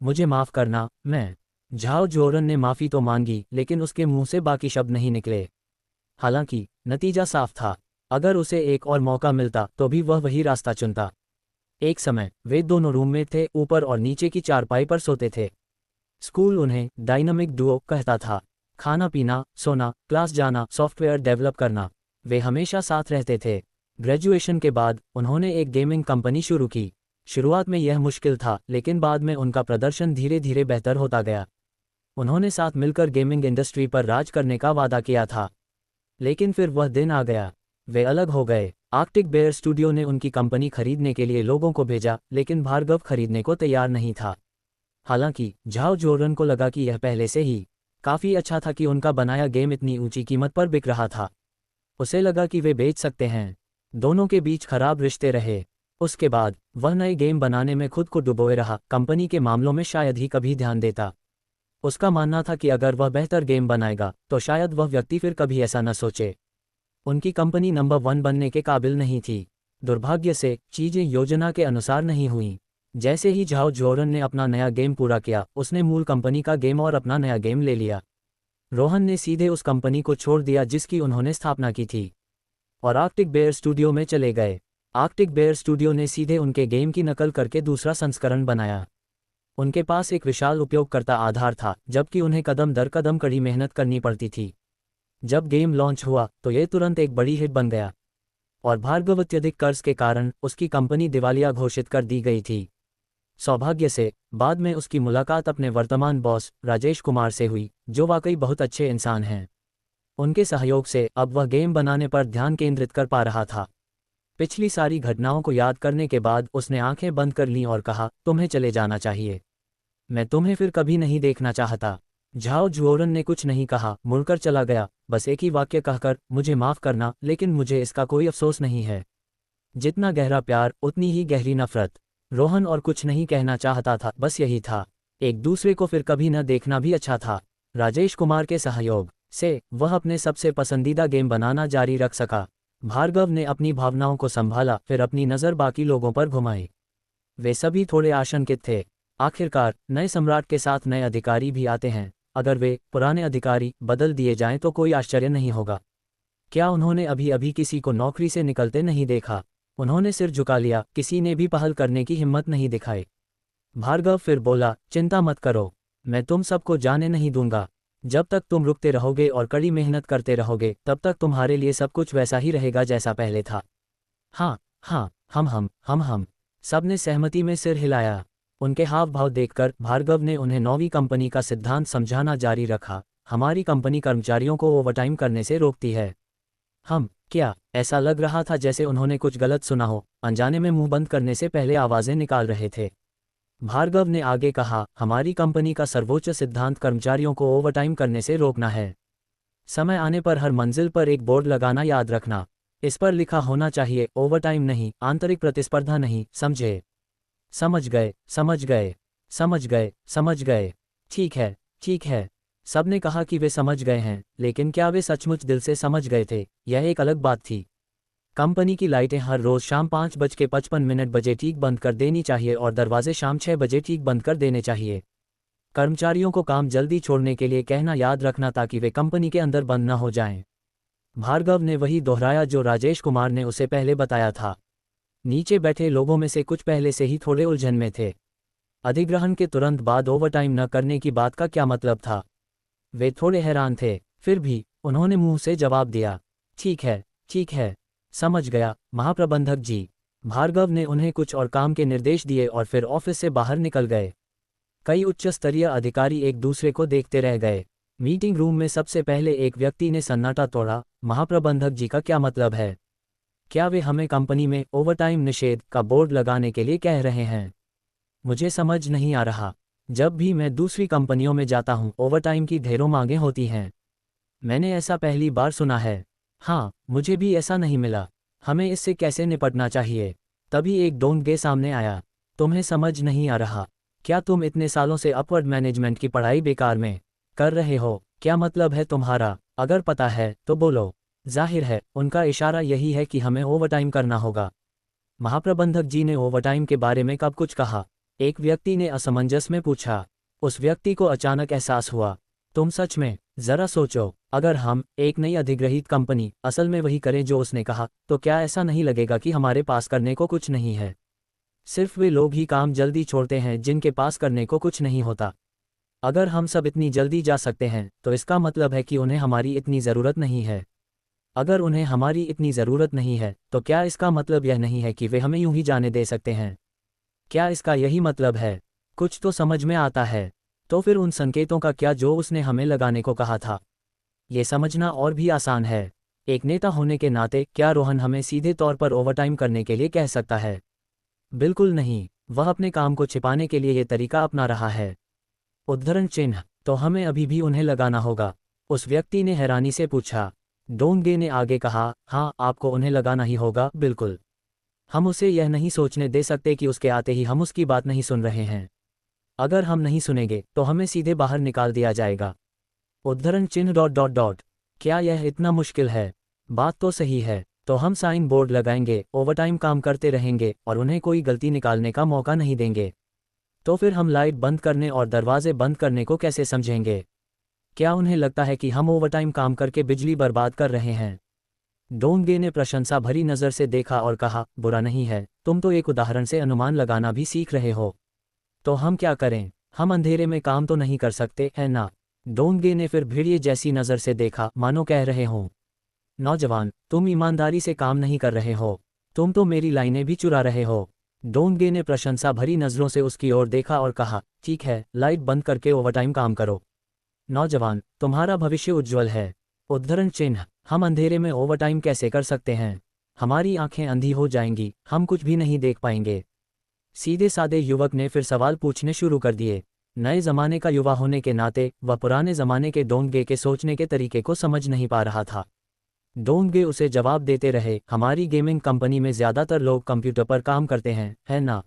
मुझे माफ़ करना। मैं झाओ जोरन ने माफ़ी तो मांगी, लेकिन उसके मुंह से बाकी शब्द नहीं निकले। हालांकि नतीजा साफ था, अगर उसे एक और मौका मिलता तो भी वह वही रास्ता चुनता। एक समय वे दोनों रूम में थे, ऊपर और नीचे की चारपाई पर सोते थे। स्कूल उन्हें डायनामिक डुओ कहता था। खाना पीना, सोना, क्लास जाना, सॉफ्टवेयर डेवलप करना, वे हमेशा साथ रहते थे। ग्रेजुएशन के बाद उन्होंने एक गेमिंग कंपनी शुरू की। शुरुआत में यह मुश्किल था, लेकिन बाद में उनका प्रदर्शन धीरे धीरे बेहतर होता गया। उन्होंने साथ मिलकर गेमिंग इंडस्ट्री पर राज करने का वादा किया था। लेकिन फिर वह दिन आ गया, वे अलग हो गए। आर्कटिक बेयर स्टूडियो ने उनकी कंपनी खरीदने के लिए लोगों को भेजा, लेकिन भार्गव खरीदने को तैयार नहीं था। हालांकि झाओ जोरन को लगा कि यह पहले से ही काफ़ी अच्छा था कि उनका बनाया गेम इतनी ऊंची कीमत पर बिक रहा था। उसे लगा कि वे बेच सकते हैं। दोनों के बीच खराब रिश्ते रहे। उसके बाद वह नए गेम बनाने में खुद को डुबोए रहा, कंपनी के मामलों में शायद ही कभी ध्यान देता। उसका मानना था कि अगर वह बेहतर गेम बनाएगा तो शायद वह व्यक्ति फिर कभी ऐसा न सोचे। उनकी कंपनी नंबर 1 बनने के काबिल नहीं थी। दुर्भाग्य से चीजें योजना के अनुसार नहीं हुईं। जैसे ही झाओ जोरन ने अपना नया गेम पूरा किया, उसने मूल कंपनी का गेम और अपना नया गेम ले लिया। रोहन ने सीधे उस कंपनी को छोड़ दिया जिसकी उन्होंने स्थापना की थी, और आर्कटिक बेयर स्टूडियो में चले गए। आर्कटिक बेयर स्टूडियो ने सीधे उनके गेम की नकल करके दूसरा संस्करण बनाया। उनके पास एक विशाल उपयोगकर्ता आधार था, जबकि उन्हें कदम दर कदम कड़ी मेहनत करनी पड़ती थी। जब गेम लॉन्च हुआ तो यह तुरंत एक बड़ी हिट बन गया, और भार्गव अत्यधिक कर्ज के कारण उसकी कंपनी दिवालिया घोषित कर दी गई थी। सौभाग्य से बाद में उसकी मुलाकात अपने वर्तमान बॉस राजेश कुमार से हुई, जो वाकई बहुत अच्छे इंसान हैं। उनके सहयोग से अब वह गेम बनाने पर ध्यान केंद्रित कर पा रहा था। पिछली सारी घटनाओं को याद करने के बाद उसने आंखें बंद कर लीं और कहा, तुम्हें चले जाना चाहिए। मैं तुम्हें फिर कभी नहीं देखना चाहता। झाओ जुओरन ने कुछ नहीं कहा, मुड़कर चला गया, बस एक ही वाक्य कहकर, मुझे माफ़ करना, लेकिन मुझे इसका कोई अफसोस नहीं है। जितना गहरा प्यार उतनी ही गहरी नफरत। रोहन और कुछ नहीं कहना चाहता था, बस यही था। एक दूसरे को फिर कभी न देखना भी अच्छा था। राजेश कुमार के सहयोग से वह अपने सबसे पसंदीदा गेम बनाना जारी रख सका। भार्गव ने अपनी भावनाओं को संभाला, फिर अपनी नज़र बाकी लोगों पर घुमाई। वे सभी थोड़े आशंकित थे। आखिरकार नए सम्राट के साथ नए अधिकारी भी आते हैं। अगर वे पुराने अधिकारी बदल दिए जाएं तो कोई आश्चर्य नहीं होगा। क्या उन्होंने अभी अभी किसी को नौकरी से निकलते नहीं देखा? उन्होंने सिर झुका लिया, किसी ने भी पहल करने की हिम्मत नहीं दिखाई। भार्गव फिर बोला, चिंता मत करो, मैं तुम सबको जाने नहीं दूंगा। जब तक तुम रुकते रहोगे और कड़ी मेहनत करते रहोगे, तब तक तुम्हारे लिए सब कुछ वैसा ही रहेगा जैसा पहले था। हाँ हाँ, हम सबने सहमति में सिर हिलाया। उनके हाव भाव देखकर भार्गव ने उन्हें नौवीं कंपनी का सिद्धांत समझाना जारी रखा। हमारी कंपनी कर्मचारियों को ओवरटाइम करने से रोकती है। हम क्या? ऐसा लग रहा था जैसे उन्होंने कुछ गलत सुना हो, अनजाने में मुंह बंद करने से पहले आवाजें निकाल रहे थे। भार्गव ने आगे कहा, हमारी कंपनी का सर्वोच्च सिद्धांत कर्मचारियों को ओवरटाइम करने से रोकना है। समय आने पर हर मंजिल पर एक बोर्ड लगाना याद रखना। इस पर लिखा होना चाहिए, ओवरटाइम नहीं, आंतरिक प्रतिस्पर्धा नहीं, समझे? समझ गए, समझ गए, समझ गए, समझ गए। ठीक है, ठीक है। सबने कहा कि वे समझ गए हैं, लेकिन क्या वे सचमुच दिल से समझ गए थे? यह एक अलग बात थी। कंपनी की लाइटें हर रोज शाम 5:55 बजे ठीक बंद कर देनी चाहिए और दरवाजे शाम 6 बजे ठीक बंद कर देने चाहिए। कर्मचारियों को काम जल्दी छोड़ने के लिए कहना याद रखना ताकि वे कंपनी के अंदर बंद न हो जाएं। भार्गव ने वही दोहराया जो राजेश कुमार ने उसे पहले बताया था। नीचे बैठे लोगों में से कुछ पहले से ही थोड़े उलझन में थे। अधिग्रहण के तुरंत बाद ओवरटाइम न करने की बात का क्या मतलब था? वे थोड़े हैरान थे, फिर भी उन्होंने मुंह से जवाब दिया, ठीक है, ठीक है, समझ गया महाप्रबंधक जी। भार्गव ने उन्हें कुछ और काम के निर्देश दिए और फिर ऑफिस से बाहर निकल गए। कई उच्च स्तरीय अधिकारी एक दूसरे को देखते रह गए। मीटिंग रूम में सबसे पहले एक व्यक्ति ने सन्नाटा तोड़ा, महाप्रबंधक जी का क्या मतलब है? क्या वे हमें कंपनी में ओवरटाइम निषेध का बोर्ड लगाने के लिए कह रहे हैं? मुझे समझ नहीं आ रहा। जब भी मैं दूसरी कंपनियों में जाता हूं, ओवरटाइम की ढेरों मांगें होती हैं। मैंने ऐसा पहली बार सुना है। हाँ, मुझे भी ऐसा नहीं मिला। हमें इससे कैसे निपटना चाहिए? तभी एक डोंगे सामने आया। तुम्हें समझ नहीं आ रहा? क्या तुम इतने सालों से अपवर्ड मैनेजमेंट की पढ़ाई बेकार में कर रहे हो? क्या मतलब है तुम्हारा? अगर पता है तो बोलो। जाहिर है उनका इशारा यही है कि हमें ओवरटाइम करना होगा। महाप्रबंधक जी ने ओवरटाइम के बारे में कब कुछ कहा? एक व्यक्ति ने असमंजस में पूछा। उस व्यक्ति को अचानक एहसास हुआ, तुम सच में, जरा सोचो, अगर हम, एक नई अधिग्रहित कंपनी, असल में वही करें जो उसने कहा, तो क्या ऐसा नहीं लगेगा कि हमारे पास करने को कुछ नहीं है? सिर्फ वे लोग ही काम जल्दी छोड़ते हैं जिनके पास करने को कुछ नहीं होता। अगर हम सब इतनी जल्दी जा सकते हैं तो इसका मतलब है कि उन्हें हमारी इतनी ज़रूरत नहीं है। अगर उन्हें हमारी इतनी ज़रूरत नहीं है तो क्या इसका मतलब यह नहीं है कि वे हमें यूं ही जाने दे सकते हैं? क्या इसका यही मतलब है? कुछ तो समझ में आता है। तो फिर उन संकेतों का क्या जो उसने हमें लगाने को कहा था? ये समझना और भी आसान है। एक नेता होने के नाते क्या रोहन हमें सीधे तौर पर ओवरटाइम करने के लिए कह सकता है? बिल्कुल नहीं। वह अपने काम को छिपाने के लिए ये तरीका अपना रहा है। उद्धरण चिन्ह। तो हमें अभी भी उन्हें लगाना होगा? उस व्यक्ति ने हैरानी से पूछा। डोंगे ने आगे कहा, हाँ, आपको उन्हें लगाना ही होगा, बिल्कुल। हम उसे यह नहीं सोचने दे सकते कि उसके आते ही हम उसकी बात नहीं सुन रहे हैं। अगर हम नहीं सुनेंगे तो हमें सीधे बाहर निकाल दिया जाएगा। उद्धरण चिन्ह ... क्या यह इतना मुश्किल है? बात तो सही है। तो हम साइन बोर्ड लगाएंगे, ओवरटाइम काम करते रहेंगे और उन्हें कोई गलती निकालने का मौका नहीं देंगे। तो फिर हम लाइट बंद करने और दरवाजे बंद करने को कैसे समझेंगे? क्या उन्हें लगता है कि हम ओवरटाइम काम करके बिजली बर्बाद कर रहे हैं? डोंगे ने प्रशंसा भरी नज़र से देखा और कहा, बुरा नहीं है, तुम तो एक उदाहरण से अनुमान लगाना भी सीख रहे हो। तो हम क्या करें? हम अंधेरे में काम तो नहीं कर सकते, है ना? डोंगे ने फिर भेड़िए जैसी नज़र से देखा, मानो कह रहे हों, नौजवान, तुम ईमानदारी से काम नहीं कर रहे हो, तुम तो मेरी लाइनें भी चुरा रहे हो। डोंगे ने प्रशंसा भरी नज़रों से उसकी ओर देखा और कहा, ठीक है, लाइट बंद करके ओवरटाइम काम करो। नौजवान, तुम्हारा भविष्य उज्ज्वल है। उद्धरण चिन्ह। हम अंधेरे में ओवरटाइम कैसे कर सकते हैं? हमारी आंखें अंधी हो जाएंगी, हम कुछ भी नहीं देख पाएंगे। सीधे सादे युवक ने फिर सवाल पूछने शुरू कर दिए। नए ज़माने का युवा होने के नाते वह पुराने ज़माने के डोंगे के सोचने के तरीके को समझ नहीं पा रहा था। डोंगे उसे जवाब देते रहे, हमारी गेमिंग कंपनी में ज़्यादातर लोग कंप्यूटर पर काम करते हैं, है ना?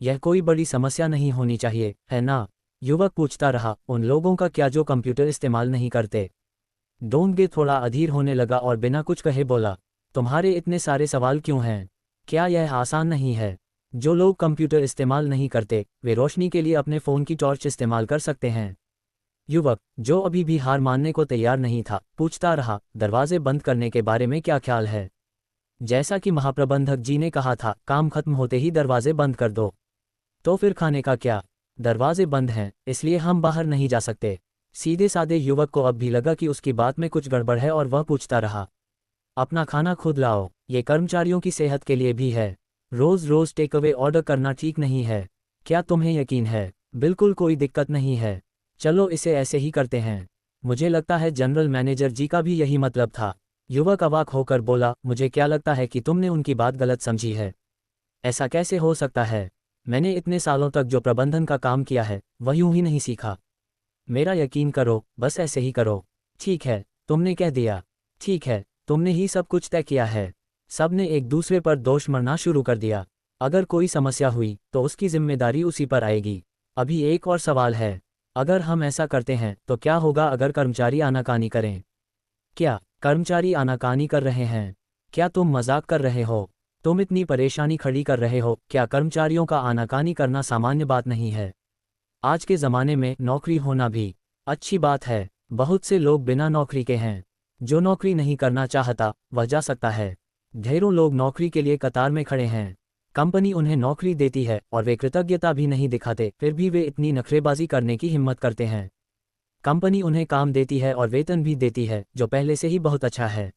यह कोई बड़ी समस्या नहीं होनी चाहिए, है ना? युवक पूछता रहा, उन लोगों का क्या जो कंप्यूटर इस्तेमाल नहीं करते? डोंगे थोड़ा अधीर होने लगा और बिना कुछ कहे बोला, तुम्हारे इतने सारे सवाल क्यों हैं? क्या यह आसान नहीं है? जो लोग कंप्यूटर इस्तेमाल नहीं करते वे रोशनी के लिए अपने फ़ोन की टॉर्च इस्तेमाल कर सकते हैं। युवक, जो अभी भी हार मानने को तैयार नहीं था, पूछता रहा, दरवाजे बंद करने के बारे में क्या ख्याल है? जैसा कि महाप्रबंधक जी ने कहा था, काम खत्म होते ही दरवाजे बंद कर दो। तो फिर खाने का क्या? दरवाजे बंद हैं, इसलिए हम बाहर नहीं जा सकते। सीधे सादे युवक को अब भी लगा कि उसकी बात में कुछ गड़बड़ है और वह पूछता रहा, अपना खाना खुद लाओ, ये कर्मचारियों की सेहत के लिए भी है। रोज़ रोज़ टेक अवे ऑर्डर करना ठीक नहीं है। क्या तुम्हें यकीन है? बिल्कुल कोई दिक्कत नहीं है। चलो इसे ऐसे ही करते हैं। मुझे लगता है जनरल मैनेजर जी का भी यही मतलब था। युवक अवाक होकर बोला, मुझे क्या लगता है कि तुमने उनकी बात गलत समझी है। ऐसा कैसे हो सकता है? मैंने इतने सालों तक जो प्रबंधन का काम किया है वह यूं ही नहीं सीखा। मेरा यकीन करो, बस ऐसे ही करो। ठीक है, तुमने कह दिया। ठीक है, तुमने ही सब कुछ तय किया है। सब ने एक दूसरे पर दोष मढ़ना शुरू कर दिया। अगर कोई समस्या हुई तो उसकी जिम्मेदारी उसी पर आएगी। अभी एक और सवाल है, अगर हम ऐसा करते हैं तो क्या होगा अगर कर्मचारी आनाकानी करें? क्या कर्मचारी आनाकानी कर रहे हैं? क्या तुम मजाक कर रहे हो? तुम इतनी परेशानी खड़ी कर रहे हो? क्या कर्मचारियों का आनाकानी करना सामान्य बात नहीं है? आज के ज़माने में नौकरी होना भी अच्छी बात है। बहुत से लोग बिना नौकरी के हैं। जो नौकरी नहीं करना चाहता वह जा सकता है। ढेरों लोग नौकरी के लिए कतार में खड़े हैं। कंपनी उन्हें नौकरी देती है और वे कृतज्ञता भी नहीं दिखाते, फिर भी वे इतनी नखरेबाजी करने की हिम्मत करते हैं। कंपनी उन्हें काम देती है और वेतन भी देती है जो पहले से ही बहुत अच्छा है।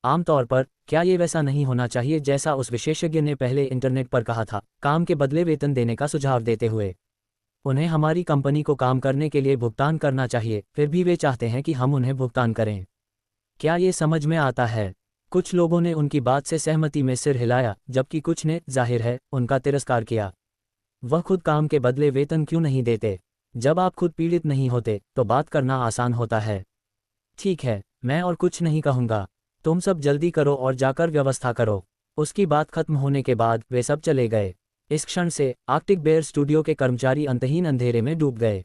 आमतौर पर क्या ये वैसा नहीं होना चाहिए जैसा उस विशेषज्ञ ने पहले इंटरनेट पर कहा था, काम के बदले वेतन देने का सुझाव देते हुए? उन्हें हमारी कंपनी को काम करने के लिए भुगतान करना चाहिए, फिर भी वे चाहते हैं कि हम उन्हें भुगतान करें। क्या ये समझ में आता है? कुछ लोगों ने उनकी बात से सहमति में सिर हिलाया, जबकि कुछ ने, जाहिर है, उनका तिरस्कार किया। वह खुद काम के बदले वेतन क्यों नहीं देते? जब आप खुद पीड़ित नहीं होते तो बात करना आसान होता है। ठीक है, मैं और कुछ नहीं कहूँगा। तुम सब जल्दी करो और जाकर व्यवस्था करो। उसकी बात खत्म होने के बाद वे सब चले गए। इस क्षण से आर्कटिक बेयर स्टूडियो के कर्मचारी अंतहीन अंधेरे में डूब गए।